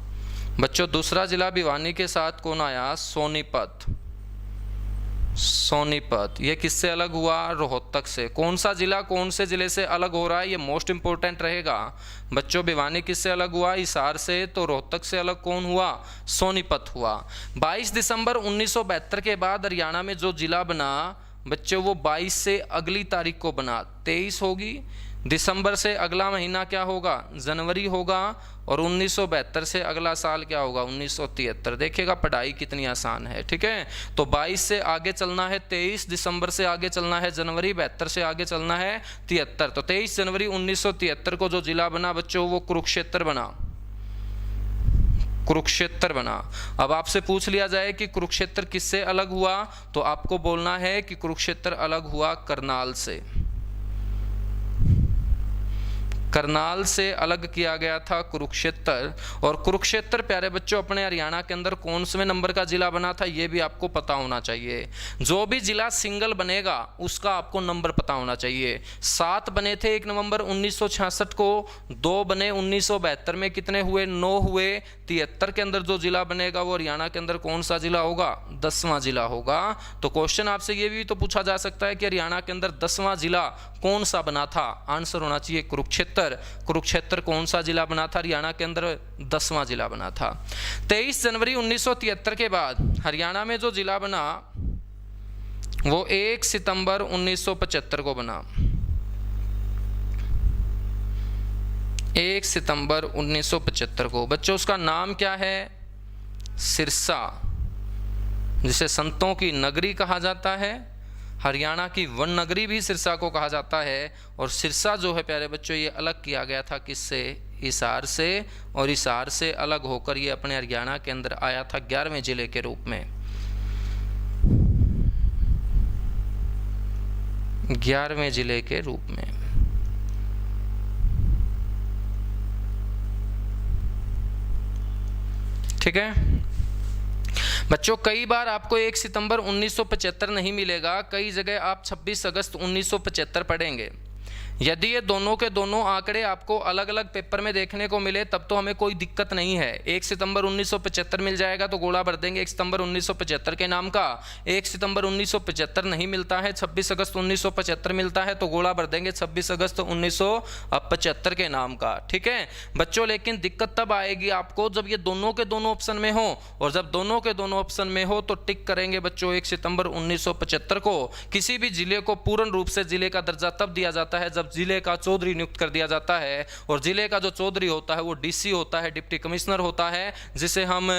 बच्चों। दूसरा जिला भिवानी के साथ कौन आया? सोनीपत। सोनीपत ये किससे अलग हुआ? रोहतक से। कौन सा जिला कौन से जिले से अलग हो रहा है ये मोस्ट इंपोर्टेंट रहेगा बच्चों। भिवानी किससे अलग हुआ? हिसार से। तो रोहतक से अलग कौन हुआ? सोनीपत हुआ। 22 दिसंबर 1972 के बाद हरियाणा में जो जिला बना बच्चों वो 22 से अगली तारीख को बना, 23 होगी। दिसंबर से अगला महीना क्या होगा? जनवरी होगा। और 1972 से अगला साल क्या होगा? 1973। देखिएगा पढ़ाई कितनी आसान है। ठीक है, तो 22 से आगे चलना है 23, दिसंबर से आगे चलना है जनवरी, 72 से आगे चलना है 73। तो 23 जनवरी 1973 को जो जिला बना बच्चों वो कुरुक्षेत्र बना। कुरुक्षेत्र बना। अब आपसे पूछ लिया जाए कि कुरुक्षेत्र किससे अलग हुआ, तो आपको बोलना है कि कुरुक्षेत्र अलग हुआ करनाल से। करनाल से अलग किया गया था कुरुक्षेत्र। और कुरुक्षेत्र प्यारे बच्चों अपने हरियाणा के अंदर कौन से नंबर का जिला बना था ये भी आपको पता होना चाहिए। जो भी जिला सिंगल बनेगा उसका आपको नंबर पता होना चाहिए। 7 बने थे 1 नवंबर 1966 को, 2 बने 1972 में, कितने हुए? 9 हुए। 73 के अंदर जो जिला बनेगा वो हरियाणा के अंदर कौन सा जिला होगा? 10वां जिला होगा। तो क्वेश्चन आपसे ये भी तो पूछा जा सकता है कि हरियाणा के अंदर 10वां जिला कौन सा बना था? आंसर होना चाहिए कुरुक्षेत्र। कुरुक्षेत्र कौन सा जिला बना था? हरियाणा के अंदर 10वां जिला बना था। 23 जनवरी 1973 के बाद हरियाणा में जो जिला बना वो 1 सितंबर 1975 को बना। 1 सितंबर 1975 को बच्चों उसका नाम क्या है? सिरसा, जिसे संतों की नगरी कहा जाता है। हरियाणा की वन नगरी भी सिरसा को कहा जाता है। और सिरसा जो है प्यारे बच्चों ये अलग किया गया था किससे? हिसार से। और हिसार से अलग होकर ये अपने हरियाणा के अंदर आया था 11वें जिले के रूप में। 11वें जिले के रूप में। ठीक है बच्चों, कई बार आपको 1 सितंबर 1975 नहीं मिलेगा, कई जगह आप 26 अगस्त 1975 पढ़ेंगे। यदि ये दोनों के दोनों आंकड़े आपको अलग अलग पेपर में देखने को मिले तब तो हमें कोई दिक्कत नहीं है। 1 सितंबर 1975 मिल जाएगा तो गोला भर देंगे 1 सितंबर 1975 के नाम का। 1 सितंबर 1975 नहीं मिलता है, 26 अगस्त 1975 मिलता है तो गोला भर देंगे 26 अगस्त 1975 के नाम का। ठीक है बच्चों, लेकिन दिक्कत तब आएगी आपको जब ये दोनों के दोनों ऑप्शन में हो। और जब दोनों के दोनों ऑप्शन में हो तो टिक करेंगे बच्चों 1 सितंबर 1975 को। किसी भी जिले को पूर्ण रूप से जिले का दर्जा तब दिया जाता है जब जिले का चौधरी नियुक्त कर दिया जाता है। और जिले का जो चौधरी होता है वो डीसी होता है, डिप्टी कमिश्नर होता है, जिसे हम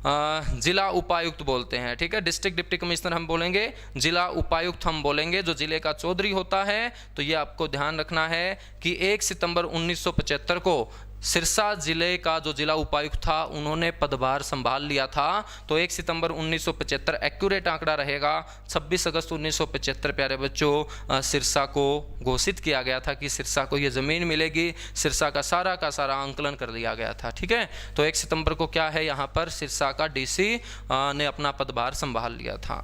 जिला उपायुक्त बोलते हैं, ठीक है। डिस्ट्रिक्ट डिप्टी कमिश्नर हम बोलेंगे, जिला उपायुक्त हम बोलेंगे, जो जिले का चौधरी होता है। तो ये आपको ध्यान रखना है कि 1 सितंबर 1975 को सिरसा जिले का जो जिला उपायुक्त था उन्होंने पदभार संभाल लिया था। तो 1 सितंबर 1975 एक्यूरेट आंकड़ा रहेगा। 26 अगस्त 1975 प्यारे बच्चों सिरसा को घोषित किया गया था कि सिरसा को ये ज़मीन मिलेगी। सिरसा का सारा आंकलन कर लिया गया था, ठीक है। तो 1 सितंबर को क्या है, यहाँ पर सिरसा का डीसी ने अपना पदभार संभाल लिया था।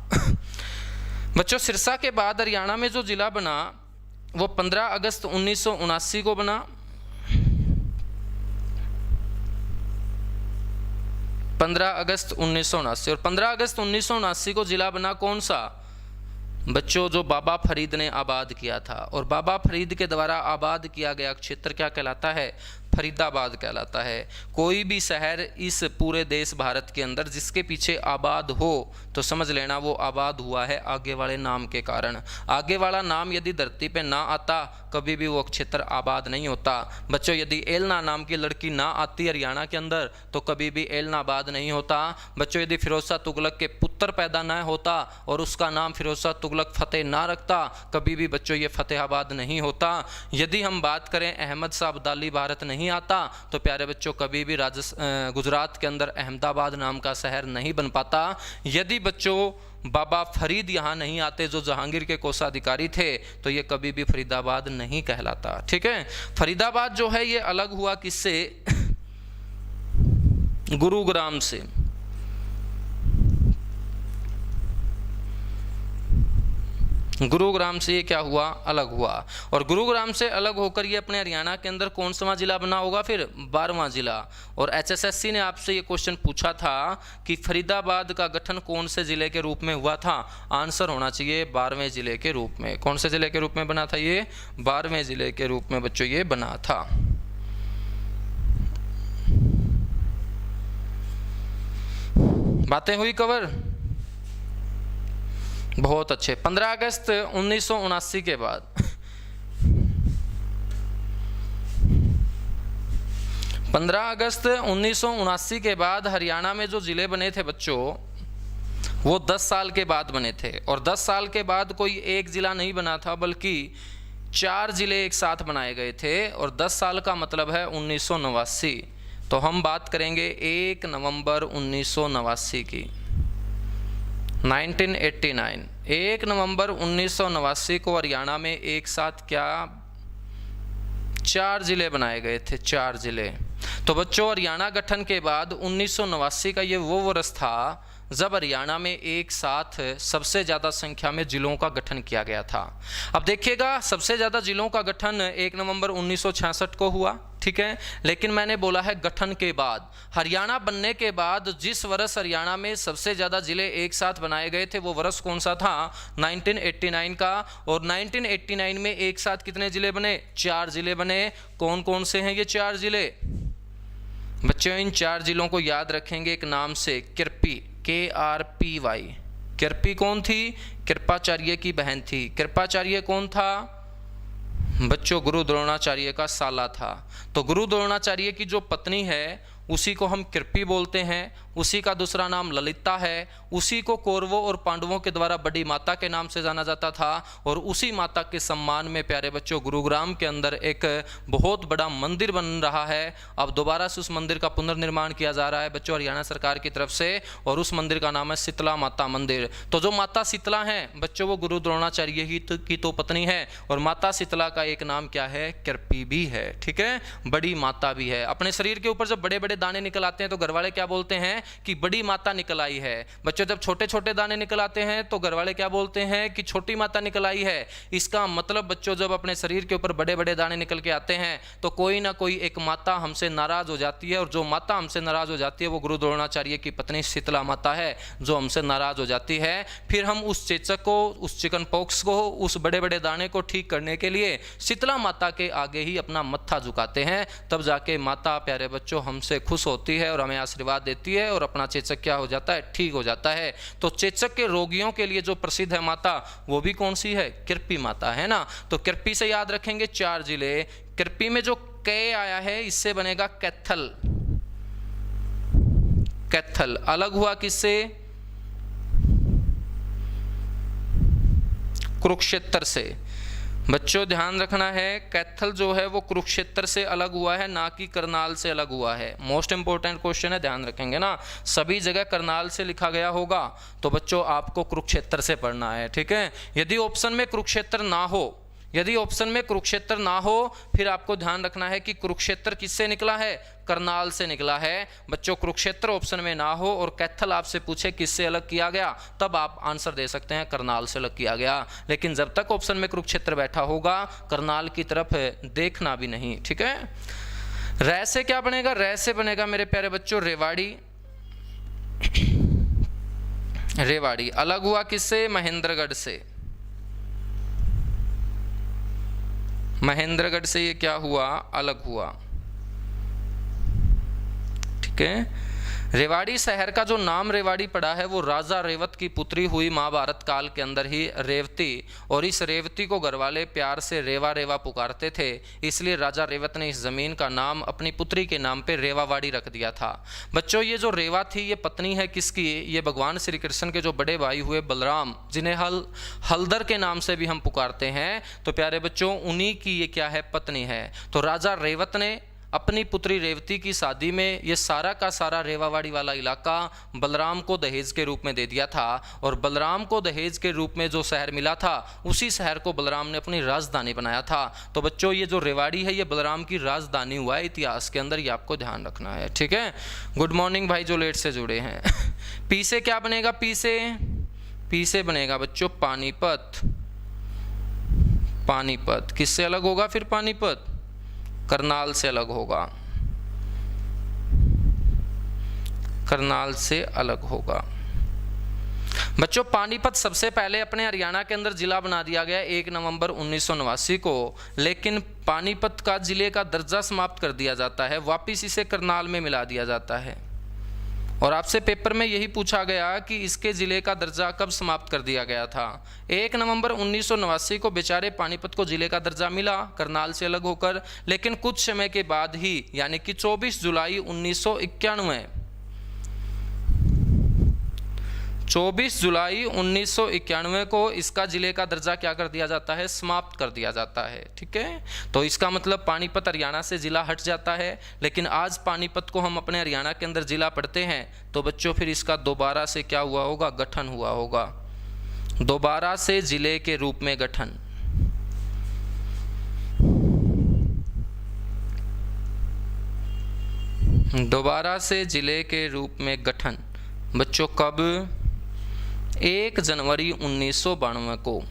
बच्चों सिरसा के बाद हरियाणा में जो जिला बना वो 15 अगस्त 1979 को बना। 15 अगस्त 1979 और 15 अगस्त 1979 को जिला बना कौन सा बच्चों, जो बाबा फरीद ने आबाद किया था। और बाबा फरीद के द्वारा आबाद किया गया क्षेत्र क्या कहलाता है, फरीदाबाद कहलाता है। कोई भी शहर इस पूरे देश भारत के अंदर जिसके पीछे आबाद हो तो समझ लेना वो आबाद हुआ है आगे वाले नाम के कारण। आगे वाला नाम यदि धरती पे ना आता कभी भी वो क्षेत्र आबाद नहीं होता। बच्चों यदि एलना नाम की लड़की ना आती हरियाणा के अंदर तो कभी भी एलना आबाद नहीं होता। बच्चों यदि फिरोज शाह तुगलक के पुत्र पैदा ना होता और उसका नाम फिरोज शाह तुगलक फतेह ना रखता कभी भी बच्चों ये फतेहाबाद नहीं होता। यदि हम बात करें अहमद शाह अब्दाली भारत नहीं आता तो प्यारे बच्चों कभी भी गुजरात के अंदर अहमदाबाद नाम का शहर नहीं बन पाता। यदि बच्चों बाबा फरीद यहाँ नहीं आते जो जहांगीर के कोषाधिकारी थे तो ये कभी भी फरीदाबाद नहीं कहलाता, ठीक है। फरीदाबाद जो है ये अलग हुआ किससे, गुरुग्राम से। गुरुग्राम से ये क्या हुआ, अलग हुआ। और गुरुग्राम से अलग होकर ये अपने हरियाणा के अंदर कौन सा जिला बना होगा, फिर 12वां जिला। और HSSC ने आपसे ये क्वेश्चन पूछा था कि फरीदाबाद का गठन कौन से जिले के रूप में हुआ था। आंसर होना चाहिए 12वें जिले के रूप में। कौन से जिले के रूप में बना था ये, 12वें जिले के रूप में बच्चों ये बना था। बातें हुई कवर, बहुत अच्छे। 15 अगस्त 1979 के बाद 15 अगस्त 1979 के बाद हरियाणा में जो जिले बने थे बच्चों वो 10 साल के बाद बने थे। और 10 साल के बाद कोई एक जिला नहीं बना था बल्कि 4 जिले एक साथ बनाए गए थे। और 10 साल का मतलब है 1989। तो हम बात करेंगे 1 नवंबर 1989 की, 1989। 1 नवंबर 1989 को हरियाणा में एक साथ क्या 4 जिले बनाए गए थे, 4 जिले। तो बच्चों हरियाणा गठन के बाद 1989 का ये वो वर्ष था जब हरियाणा में एक साथ सबसे ज़्यादा संख्या में जिलों का गठन किया गया था। अब देखिएगा सबसे ज़्यादा जिलों का गठन 1 नवंबर 1966 को हुआ, ठीक है। लेकिन मैंने बोला है गठन के बाद। हरियाणा बनने के बाद जिस वर्ष हरियाणा में सबसे ज़्यादा जिले एक साथ बनाए गए थे वो वर्ष कौन सा था, 1989 का। और 1989 में एक साथ कितने जिले बने, 4 जिले बने। कौन कौन से हैं ये 4 जिले बच्चों, इन 4 जिलों को याद रखेंगे एक नाम से, किरपी, KRPY। किरपी कौन थी, कृपाचार्य की बहन थी। कृपाचार्य कौन था बच्चों, गुरु द्रोणाचार्य का साला था। तो गुरु द्रोणाचार्य की जो पत्नी है उसी को हम कृपी बोलते हैं। उसी का दूसरा नाम ललिता है। उसी को कौरवों और पांडवों के द्वारा बड़ी माता के नाम से जाना जाता था। और उसी माता के सम्मान में प्यारे बच्चों गुरुग्राम के अंदर एक बहुत बड़ा मंदिर बन रहा है। अब दोबारा से उस मंदिर का पुनर्निर्माण किया जा रहा है बच्चों हरियाणा सरकार की तरफ से। और उस मंदिर का नाम है शीतला माता मंदिर। तो जो माता शीतला हैं बच्चों वो गुरु द्रोणाचार्य ही की तो पत्नी है। और माता शीतला का एक नाम क्या है, कृपी भी है, ठीक है, बड़ी माता भी है। अपने शरीर के ऊपर जब बड़े बड़े दाने निकल आते हैं तो घरवाले क्या बोलते हैं कि बड़ी माता निकल आई है। बच्चों जब छोटे छोटे दाने निकल आते हैं तो घरवाले क्या बोलते हैं कि छोटी माता निकल आई है। इसका मतलब बच्चों जब अपने शरीर के ऊपर बड़े बड़े दाने निकल के आते हैं तो कोई ना कोई एक माता हमसे नाराज हो जाती है। और जो माता हमसे नाराज हो जाती है वो गुरु द्रोणाचार्य की पत्नी शीतला माता है जो हमसे नाराज हो जाती है। फिर हम उस चेचक को, उस चिकन पॉक्स को, उस बड़े बड़े दाने को ठीक करने के लिए शीतला माता के आगे ही अपना मत्था झुकाते हैं। तब जाके माता प्यारे बच्चों हमसे खुश होती है और हमें आशीर्वाद देती है और अपना चेचक क्या हो जाता है, ठीक हो जाता है। तो चेचक के रोगियों के लिए जो प्रसिद्ध है माता वो भी कौन सी है, कृपी माता है ना। तो कृपी से याद रखेंगे 4 जिले। कृपी में जो कै आया है इससे बनेगा कैथल। कैथल अलग हुआ किससे? कुरुक्षेत्र से। बच्चों ध्यान रखना है, कैथल जो है वो कुरुक्षेत्र से अलग हुआ है, ना कि करनाल से अलग हुआ है। मोस्ट इंपॉर्टेंट क्वेश्चन है, ध्यान रखेंगे ना। सभी जगह करनाल से लिखा गया होगा तो बच्चों आपको कुरुक्षेत्र से पढ़ना है, ठीक है। यदि ऑप्शन में कुरुक्षेत्र ना हो, यदि ऑप्शन में कुरुक्षेत्र ना हो, फिर आपको ध्यान रखना है कि कुरुक्षेत्र किससे निकला है? करनाल से निकला है। बच्चों कुरुक्षेत्र ऑप्शन में ना हो और कैथल आपसे पूछे किससे अलग किया गया, तब आप आंसर दे सकते हैं करनाल से अलग किया गया। लेकिन जब तक ऑप्शन में कुरुक्षेत्र बैठा होगा, करनाल की तरफ देखना भी नहीं, ठीक है। रै से क्या बनेगा? रै से बनेगा मेरे प्यारे बच्चों रेवाड़ी। रेवाड़ी अलग हुआ किससे? महेंद्रगढ़ से। महेंद्रगढ़ से ये क्या हुआ? अलग हुआ, ठीक है। रेवाड़ी शहर का जो नाम रेवाड़ी पड़ा है वो राजा रेवत की पुत्री हुई महाभारत काल के अंदर ही रेवती, और इस रेवती को घरवाले प्यार से रेवा रेवा पुकारते थे, इसलिए राजा रेवत ने इस जमीन का नाम अपनी पुत्री के नाम पे रेवावाड़ी रख दिया था। बच्चों ये जो रेवा थी ये पत्नी है किसकी? ये भगवान श्री कृष्ण के जो बड़े भाई हुए बलराम, जिन्हें हलदर के नाम से भी हम पुकारते हैं, तो प्यारे बच्चों उन्हीं की ये क्या है? पत्नी है। तो राजा रेवत ने अपनी पुत्री रेवती की शादी में ये सारा का सारा रेवावाड़ी वाला इलाका बलराम को दहेज के रूप में दे दिया था, और बलराम को दहेज के रूप में जो शहर मिला था उसी शहर को बलराम ने अपनी राजधानी बनाया था। तो बच्चों ये जो रेवाड़ी है ये बलराम की राजधानी हुआ है इतिहास के अंदर, ये आपको ध्यान रखना है, ठीक है। गुड मॉर्निंग भाई जो लेट से जुड़े हैं। पी से क्या बनेगा? पी से बनेगा बच्चों पानीपत। पानीपत किससे अलग होगा फिर? पानीपत करनाल से अलग होगा, करनाल से अलग होगा। बच्चों पानीपत सबसे पहले अपने हरियाणा के अंदर जिला बना दिया गया 1 नवंबर 1989 को, लेकिन पानीपत का जिले का दर्जा समाप्त कर दिया जाता है, वापिस इसे करनाल में मिला दिया जाता है। और आपसे पेपर में यही पूछा गया कि इसके ज़िले का दर्जा कब समाप्त कर दिया गया था। 1 नवंबर 1989 को बेचारे पानीपत को ज़िले का दर्जा मिला करनाल से अलग होकर, लेकिन कुछ समय के बाद ही यानी कि 24 जुलाई 1991 24 जुलाई 1991 को इसका जिले का दर्जा क्या कर दिया जाता है? समाप्त कर दिया जाता है, ठीक है। तो इसका मतलब पानीपत हरियाणा से जिला हट जाता है, लेकिन आज पानीपत को हम अपने हरियाणा के अंदर जिला पढ़ते हैं, तो बच्चों फिर इसका दोबारा से क्या हुआ होगा? गठन हुआ होगा, दोबारा से जिले के रूप में गठन। दोबारा से जिले के रूप में गठन बच्चों कब? 1 जनवरी 1992 को,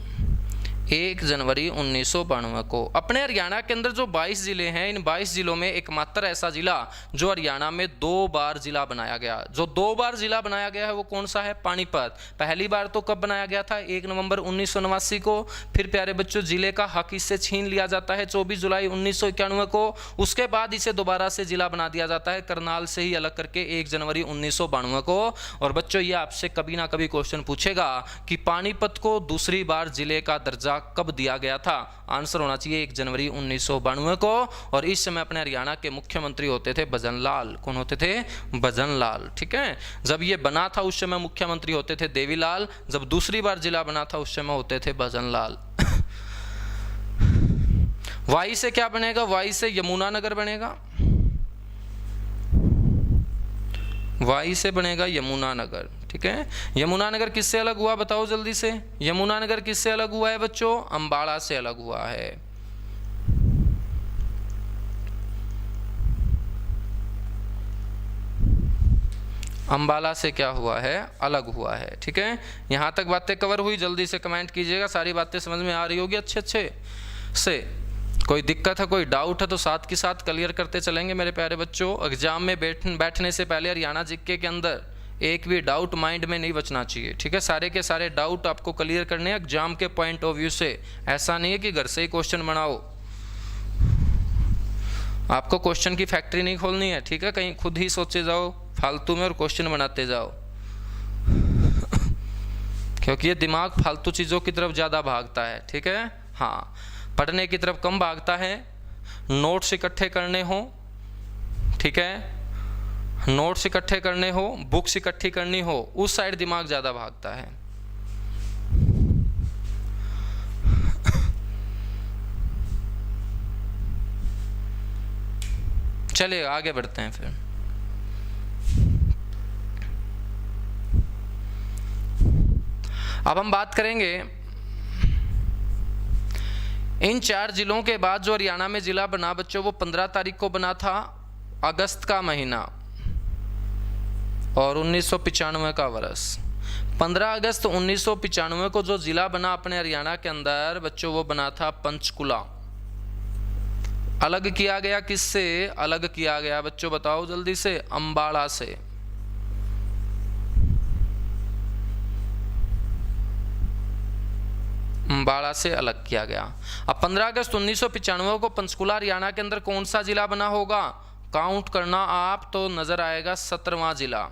1 जनवरी 1992 को। अपने हरियाणा के अंदर जो 22 ज़िले हैं, इन 22 ज़िलों में एकमात्र ऐसा ज़िला जो हरियाणा में 2 बार ज़िला बनाया गया, जो 2 बार ज़िला बनाया गया है वो कौन सा है? पानीपत। पहली बार तो कब बनाया गया था? 1 नवंबर 1989 को। फिर प्यारे बच्चों ज़िले का हक इससे छीन लिया जाता है 24 जुलाई 1991 को। उसके बाद इसे दोबारा से ज़िला बना दिया जाता है करनाल से ही अलग करके 1 जनवरी 1992 को। और बच्चों ये आपसे कभी ना कभी क्वेश्चन पूछेगा कि पानीपत को दूसरी बार ज़िले का दर्जा कब दिया गया था? आंसर होना चाहिए 1 जनवरी 1992 को। और इस समय अपने हरियाणा के मुख्यमंत्री होते थे भजन लाल। कौन होते थे? भजन लाल, ठीक है। जब ये बना था उस समय मुख्यमंत्री होते थे देवीलाल, जब दूसरी बार जिला बना था उस समय होते थे भजन लाल। वाई से क्या बनेगा? वाई से यमुनानगर बनेगा, वाई से बनेगा यमुनानगर, ठीक है। यमुनानगर किससे अलग हुआ बताओ जल्दी से? यमुनानगर किससे अलग हुआ है बच्चों? अंबाला से अलग हुआ है। अंबाला से क्या हुआ है? अलग हुआ है, ठीक है। यहां तक बातें कवर हुई? जल्दी से कमेंट कीजिएगा, सारी बातें समझ में आ रही होगी अच्छे से। कोई दिक्कत है, कोई डाउट है तो साथ के साथ क्लियर करते चलेंगे मेरे प्यारे बच्चों। एग्जाम में बैठने से पहले हरियाणा जीके के अंदर एक भी डाउट माइंड में नहीं बचना चाहिए, ठीक है। सारे के सारे डाउट आपको क्लियर करने हैं एग्जाम के पॉइंट ऑफ व्यू से। ऐसा नहीं है कि घर से ही क्वेश्चन बनाओ, आपको क्वेश्चन की फैक्ट्री नहीं खोलनी है, ठीक है। कहीं खुद ही सोचे जाओ फालतू में और क्वेश्चन बनाते जाओ क्योंकि ये दिमाग फालतू चीज़ों की तरफ ज़्यादा भागता है, ठीक है। हाँ, पढ़ने की तरफ कम भागता है। नोट्स इकट्ठे करने हो, ठीक है, नोट्स इकट्ठे करने हो, बुक्स इकट्ठी करनी हो, उस साइड दिमाग ज़्यादा भागता है। चलिए आगे बढ़ते हैं फिर। अब हम बात करेंगे इन 4 जिलों के बाद जो हरियाणा में जिला बना बच्चों, वो 15 तारीख को बना था, अगस्त का महीना और 1995 का वर्ष। 15 अगस्त 1995 को जो जिला बना अपने हरियाणा के अंदर बच्चों, वो बना था पंचकुला। अलग किया गया किससे? अलग किया गया बच्चों, बताओ जल्दी से, अंबाला से। अंबाला से अलग किया गया। अब 15 अगस्त 1995 को पंचकुला हरियाणा के अंदर कौन सा जिला बना होगा? काउंट करना आप, तो नजर आएगा 17वां जिला।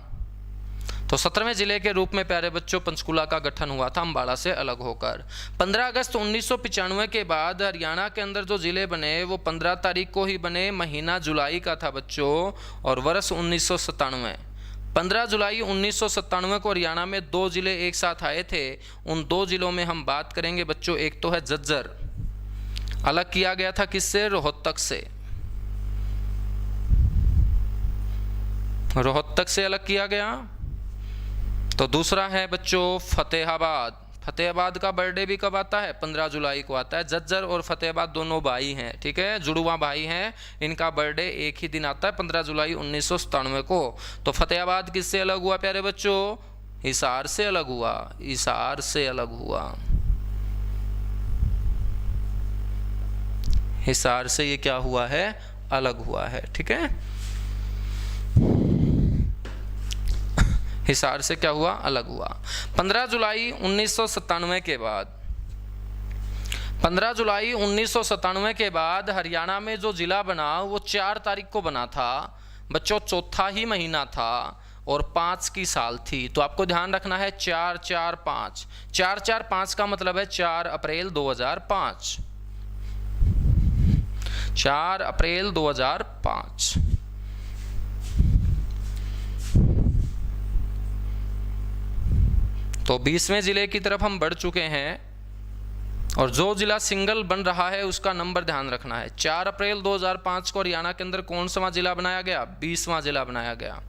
तो 17वें जिले के रूप में प्यारे बच्चों पंचकुला का गठन हुआ था अंबाला से अलग होकर। 15 अगस्त 1995 के बाद हरियाणा के अंदर जो जिले बने वो 15 तारीख को ही बने, महीना जुलाई का था बच्चों और वर्ष 1997। 15 जुलाई 1997 को हरियाणा में 2 जिले एक साथ आए थे। उन 2 जिलों में हम बात करेंगे बच्चों, एक तो है झज्जर, अलग किया गया था किससे? रोहतक से। रोहतक से अलग किया गया। तो दूसरा है बच्चों फतेहाबाद। फतेहाबाद का बर्थडे भी कब आता है? 15 जुलाई को आता है। झज्जर और फतेहाबाद दोनों भाई हैं, ठीक है, जुड़वा भाई हैं। इनका बर्थडे एक ही दिन आता है 15 जुलाई 1997 को। तो फतेहाबाद किससे अलग हुआ प्यारे बच्चों? हिसार से अलग हुआ। हिसार से अलग हुआ। हिसार से ये क्या हुआ है? अलग हुआ है, ठीक है। हिसार से क्या हुआ? अलग हुआ। 15 जुलाई 1997 के बाद 15 जुलाई 1997 के बाद हरियाणा में जो जिला बना वो 4 तारीख को बना था बच्चों, चौथा ही महीना था और 5 की साल थी। तो आपको ध्यान रखना है 4-4-5। 4-4-5 का मतलब है 4 अप्रैल 2005। 4 अप्रैल 2005। तो 20वें जिले की तरफ हम बढ़ चुके हैं और जो जिला सिंगल बन रहा है उसका नंबर ध्यान रखना है। 4 अप्रैल 2005 को हरियाणा के अंदर कौन सा जिला बनाया गया? 20वां जिला बनाया गया,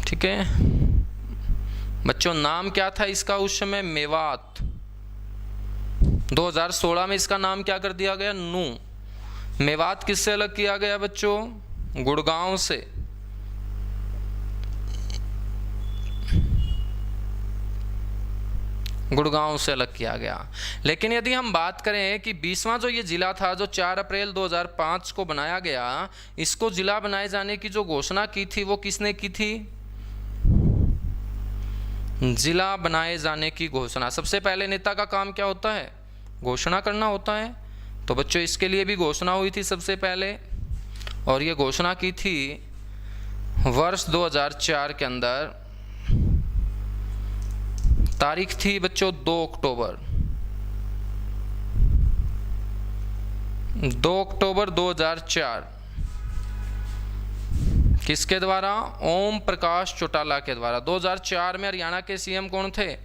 ठीक है बच्चों। नाम क्या था इसका उस समय? मेवात। 2016 में इसका नाम क्या कर दिया गया? नू। मेवात किससे अलग किया गया बच्चों? गुड़गांव से। गुड़गांव से अलग किया गया। लेकिन यदि हम बात करें कि 20वां जो ये जिला था जो 4 अप्रैल 2005 को बनाया गया, इसको जिला बनाए जाने की जो घोषणा की थी वो किसने की थी? जिला बनाए जाने की घोषणा। सबसे पहले नेता का काम क्या होता है? घोषणा करना होता है। तो बच्चों इसके लिए भी घोषणा हुई थी सबसे पहले, और ये घोषणा की थी वर्ष 2004 के अंदर। तारीख थी बच्चों 2 अक्टूबर 2004। किसके द्वारा? ओम प्रकाश चौटाला के द्वारा। 2004 में हरियाणा के सीएम कौन थे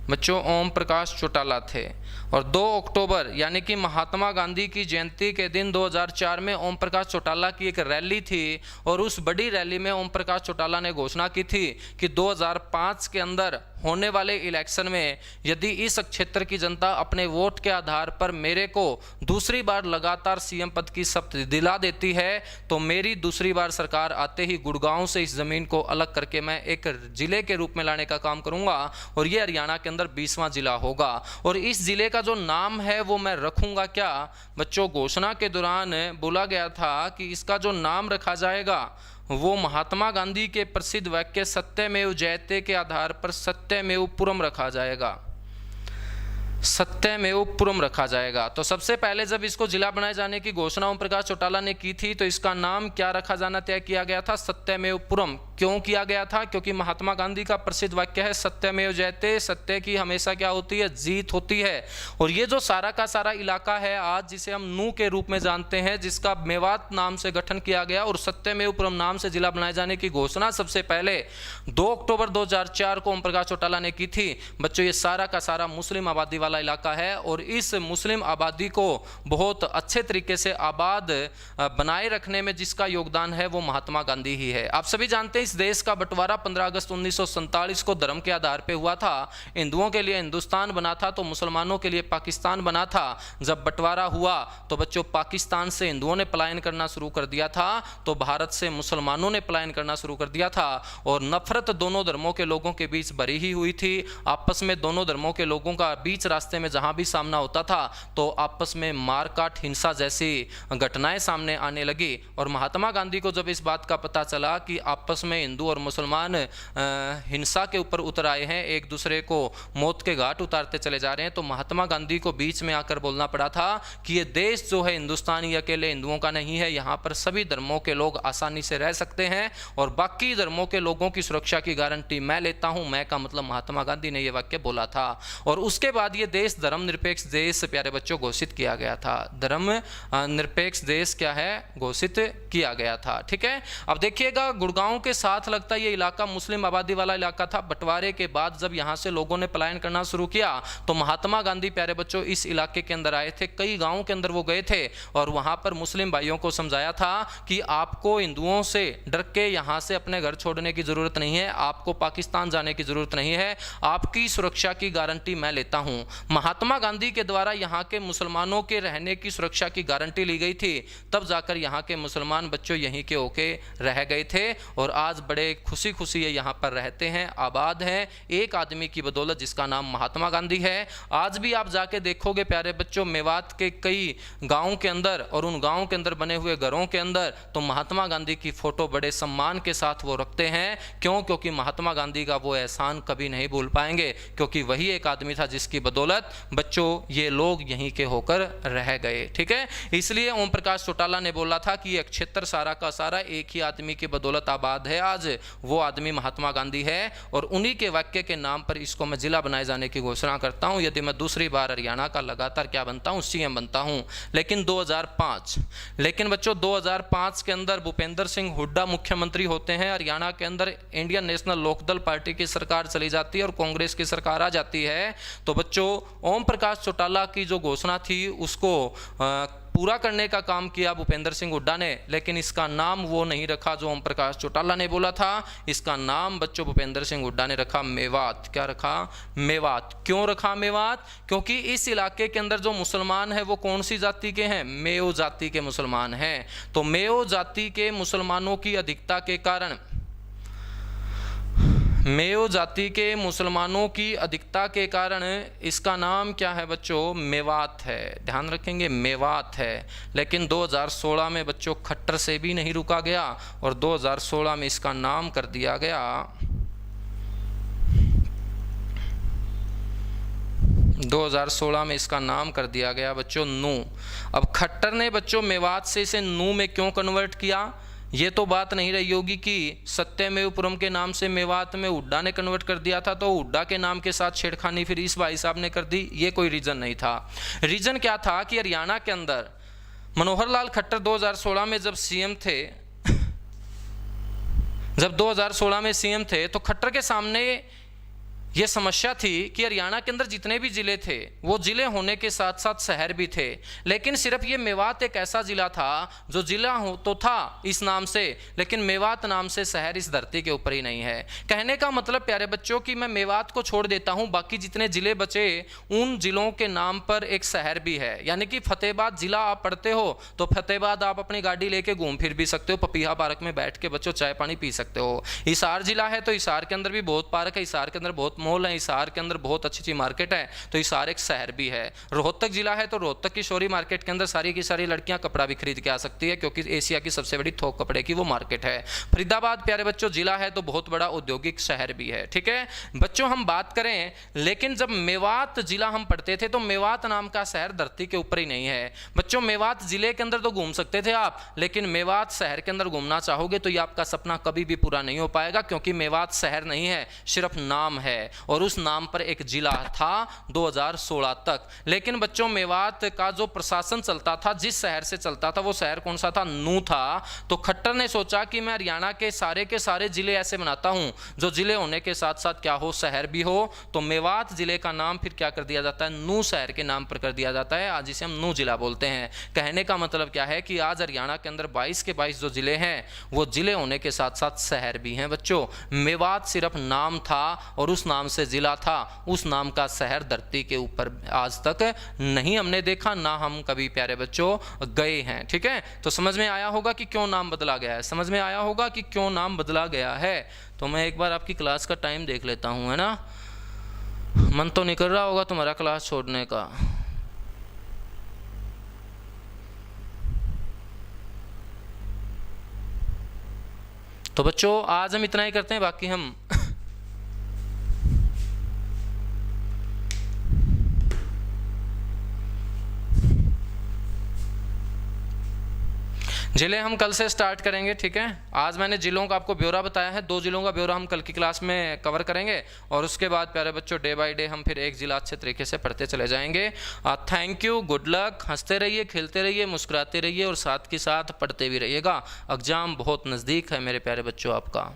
बच्चों? ओम प्रकाश चौटाला थे। और 2 अक्टूबर यानी कि महात्मा गांधी की जयंती के दिन 2004 में ओम प्रकाश चौटाला की एक रैली थी और उस बड़ी रैली में ओम प्रकाश चौटाला ने घोषणा की थी कि 2005 के अंदर होने वाले इलेक्शन में यदि इस क्षेत्र की जनता अपने वोट के आधार पर मेरे को दूसरी बार लगातार सीएम पद की शपथ दिला देती है तो मेरी दूसरी बार सरकार आते ही गुड़गांव से इस ज़मीन को अलग करके मैं एक ज़िले के रूप में लाने का काम करूंगा और ये हरियाणा के अंदर 20वां ज़िला होगा। और इस ज़िले का जो नाम है वो मैं रखूंगा क्या बच्चों? घोषणा के दौरान बोला गया था कि इसका जो नाम रखा जाएगा वो महात्मा गांधी के प्रसिद्ध वाक्य सत्यमेव जयते के आधार पर सत्यमेव पुरम रखा जाएगा। सत्यमेव पुरम रखा जाएगा। तो सबसे पहले जब इसको जिला बनाए जाने की घोषणा ओम प्रकाश चौटाला ने की थी तो इसका नाम क्या रखा जाना तय किया गया था? सत्यमेव पुरम। क्यों किया गया था? क्योंकि महात्मा गांधी का प्रसिद्ध वाक्य है सत्यमेव जयते, सत्य की हमेशा क्या होती है? जीत होती है। और ये जो सारा का सारा इलाका है आज, जिसे हम नू के रूप में जानते हैं, जिसका मेवात नाम से गठन किया गया और सत्यमेवपुरम नाम से जिला बनाए जाने की घोषणा सबसे पहले 2 अक्टूबर 2004 को ओम प्रकाश चौटाला ने की थी। बच्चों ये सारा का सारा मुस्लिम आबादी वाला इलाका है और इस मुस्लिम आबादी को बहुत अच्छे तरीके से आबाद बनाए रखने में जिसका योगदान है वो महात्मा गांधी ही है। आप सभी जानते हैं इस देश का बंटवारा 15 अगस्त 1947 को धर्म के आधार पर हुआ था। हिंदुओं के लिए हिंदुस्तान बना था तो मुसलमानों के लिए पाकिस्तान बना था। जब बंटवारा हुआ तो बच्चों पाकिस्तान से हिंदुओं ने पलायन करना शुरू कर दिया था, तो भारत से मुसलमानों ने पलायन करना शुरू कर दिया था और नफरत दोनों धर्मों के लोगों के बीच भरी ही हुई थी। आपस में दोनों धर्मों के लोगों का बीच रास्ते में जहां भी सामना होता था तो आपस में मारकाट हिंसा जैसी घटनाएं सामने आने लगी। और महात्मा गांधी को जब इस बात का पता चला कि आपस में हिंदू और मुसलमान हिंसा के ऊपर उतर आए हैं, एक दूसरे को मौत के घाट उतारते चले जा रहे हैं, तो महात्मा गांधी को बीच में आकर बोलना पड़ा था कि ये देश जो है हिंदुस्तान ये अकेले हिंदुओं का नहीं है, यहाँ पर सभी धर्मों के लोग आसानी से रह सकते हैं और बाकी धर्मों के लोगों की सुरक्षा की गारंटी मैं लेता हूँ। मैं का मतलब महात्मा गांधी ने यह वाक्य बोला था और उसके बाद ये देश धर्म निरपेक्ष देश प्यारे बच्चों घोषित किया गया था। धर्म निरपेक्ष देश क्या है? घोषित किया गया था। ठीक है, अब देखिएगा गुड़गांव के साथ लगता ये इलाका मुस्लिम आबादी वाला इलाका था। बंटवारे के बाद जब यहाँ से लोगों ने पलायन करना शुरू किया तो महात्मा गांधी प्यारे बच्चों इस इलाके के अंदर आए थे। कई गांवों के अंदर वो गए थे और वहां पर मुस्लिम भाइयों को समझाया था कि आपको हिंदुओं से डर के यहां से अपने घर छोड़ने की जरूरत नहीं है, आपको पाकिस्तान जाने की जरूरत नहीं है, आपकी सुरक्षा की गारंटी मैं लेता हूं। महात्मा गांधी के द्वारा यहां के मुसलमानों के रहने की सुरक्षा की गारंटी ली गई थी, तब जाकर यहां के मुसलमान बच्चों यहीं के होके रह गए थे और आज बड़े खुशी खुशी ये यहां पर रहते हैं, आबाद हैं, एक आदमी की बदौलत जिसका नाम महात्मा गांधी है। आज भी आप जाके देखोगे प्यारे बच्चों मेवात के कई गांवों के अंदर और उन गांवों के अंदर बने हुए घरों के अंदर तो महात्मा गांधी की फोटो बड़े सम्मान के साथ वो रखते हैं। क्यों? क्योंकि महात्मा गांधी का वो एहसान कभी नहीं भूल पाएंगे, क्योंकि वही एक आदमी था जिसकी बदौलत बच्चों ये लोग यहीं के होकर रह गए। ठीक है, इसलिए ओम प्रकाश चौटाला ने बोला था कि ये क्षेत्र सारा का सारा एक ही आदमी की बदौलत आबाद है। आज वो आदमी महात्मा गांधी है और उन्हीं के वाक्य के नाम पर इसको मैं जिला बनाए जाने की घोषणा करता हूं। यदि मैं दूसरी बार हरियाणा का लगातार क्या बनता हूं? सीएम बनता हूं। लेकिन बच्चों 2005 के अंदर भूपेंद्र सिंह हुड्डा मुख्यमंत्री होते हैं। हरियाणा के अंदर इंडियन नेशनल लोकदल पार्टी की सरकार चली जाती है और कांग्रेस की सरकार आ जाती है। तो बच्चों ओम प्रकाश चौटाला की जो घोषणा थी उसको पूरा करने का काम किया भूपेंद्र सिंह हुड्डा ने, लेकिन इसका नाम वो नहीं रखा जो ओम प्रकाश चौटाला ने बोला था। इसका नाम बच्चों भूपेंद्र सिंह हुड्डा ने रखा मेवात। क्या रखा? मेवात। क्यों रखा मेवात? क्योंकि इस इलाके के अंदर जो मुसलमान है वो कौन सी जाति के हैं? मेयो जाति के मुसलमान हैं। तो मेयो जाति के मुसलमानों की अधिकता के कारण मेयो जाति के मुसलमानों की अधिकता के कारण इसका नाम क्या है बच्चों? मेवात है। ध्यान रखेंगे मेवात है। लेकिन 2016 में बच्चों खट्टर से भी नहीं रुका गया और 2016 में इसका नाम कर दिया गया 2016 में इसका नाम कर दिया गया बच्चों नू। अब खट्टर ने बच्चों मेवात से इसे नू में क्यों कन्वर्ट किया? ये तो बात नहीं रही होगी कि सत्यमेवपुरम के नाम से मेवात में हुड्डा ने कन्वर्ट कर दिया था तो हुड्डा के नाम के साथ छेड़खानी फिर इस भाई साहब ने कर दी। ये कोई रीजन नहीं था। रीजन क्या था कि हरियाणा के अंदर मनोहर लाल खट्टर 2016 में जब सीएम थे, जब 2016 में सीएम थे तो खट्टर के सामने ये समस्या थी कि हरियाणा के अंदर जितने भी जिले थे वो जिले होने के साथ साथ शहर भी थे, लेकिन सिर्फ ये मेवात एक ऐसा जिला था जो जिला हो तो था इस नाम से, लेकिन मेवात नाम से शहर इस धरती के ऊपर ही नहीं है। कहने का मतलब प्यारे बच्चों कि मैं मेवात को छोड़ देता हूँ, बाकी जितने जिले बचे उन जिलों के नाम पर एक शहर भी है। यानी कि फतेहाबाद जिला आप पढ़ते हो तो फतेहाबाद आप अपनी गाड़ी लेके घूम फिर भी सकते हो, पपीहा पार्क में बैठ के बच्चों चाय पानी पी सकते हो। हिसार जिला है तो हिसार के अंदर भी बहुत पार्क है, हिसार के अंदर बहुत मॉल है, हिसार के अंदर बहुत अच्छी अच्छी मार्केट है, तो हिसार एक शहर भी है। रोहतक जिला है, तो रोहतक की शोरी मार्केट के अंदर सारी की सारी लड़कियां कपड़ा भी खरीद के आ सकती है, क्योंकि एशिया की सबसे बड़ी थोक कपड़े की वो मार्केट है। फरीदाबाद प्यारे बच्चों जिला है, तो बहुत बड़ा औद्योगिक शहर भी है। ठीक है बच्चों, हम बात करें, लेकिन जब मेवात जिला हम पढ़ते थे तो मेवात नाम का शहर धरती के ऊपर ही नहीं है बच्चों। मेवात जिले के अंदर तो घूम सकते थे आप, लेकिन मेवात शहर के अंदर घूमना चाहोगे तो ये आपका सपना कभी भी पूरा नहीं हो पाएगा, क्योंकि मेवात शहर नहीं है, सिर्फ नाम है, और उस नाम पर एक जिला था 2016 तक। लेकिन बच्चों मेवात का जो प्रशासन चलता था, जिस शहर से चलता था, वो शहर कौन सा था? नूह था। तो खट्टर ने सोचा कि मैं हरियाणा के सारे जिले ऐसे बनाता हूं जो जिले होने के साथ साथ क्या हो, शहर भी हो। तो मेवात जिले का नाम फिर क्या कर दिया जाता है? नूह शहर के नाम पर कर दिया जाता है, आज इसे हम नूह जिला बोलते हैं। कहने का मतलब क्या है कि आज हरियाणा के अंदर 22 के 22 जो जिले हैं वो जिले होने के साथ साथ शहर भी हैं बच्चों। मेवात सिर्फ नाम था और उस नाम से जिला था, उस नाम का शहर धरती के ऊपर आज तक नहीं हमने देखा, ना हम कभी प्यारे बच्चों गए हैं। ठीक है, तो समझ में आया होगा कि क्यों नाम बदला गया है, समझ में आया होगा कि क्यों नाम बदला गया है। तो मैं एक बार आपकी क्लास का टाइम देख लेता हूं, है ना। मन तो नहीं कर रहा होगा तुम्हारा क्लास छोड़ने का। तो बच्चों आज हम इतना ही करते हैं, बाकी हम जिले हम कल से स्टार्ट करेंगे। ठीक है, आज मैंने जिलों का आपको ब्यौरा बताया है, 2 जिलों का ब्यौरा हम कल की क्लास में कवर करेंगे, और उसके बाद प्यारे बच्चों डे बाय डे हम फिर एक जिला अच्छे तरीके से पढ़ते चले जाएंगे। थैंक यू, गुड लक, हंसते रहिए, खेलते रहिए, मुस्कुराते रहिए, और साथ के साथ पढ़ते भी रहिएगा। एग्जाम बहुत नज़दीक है मेरे प्यारे बच्चों आपका।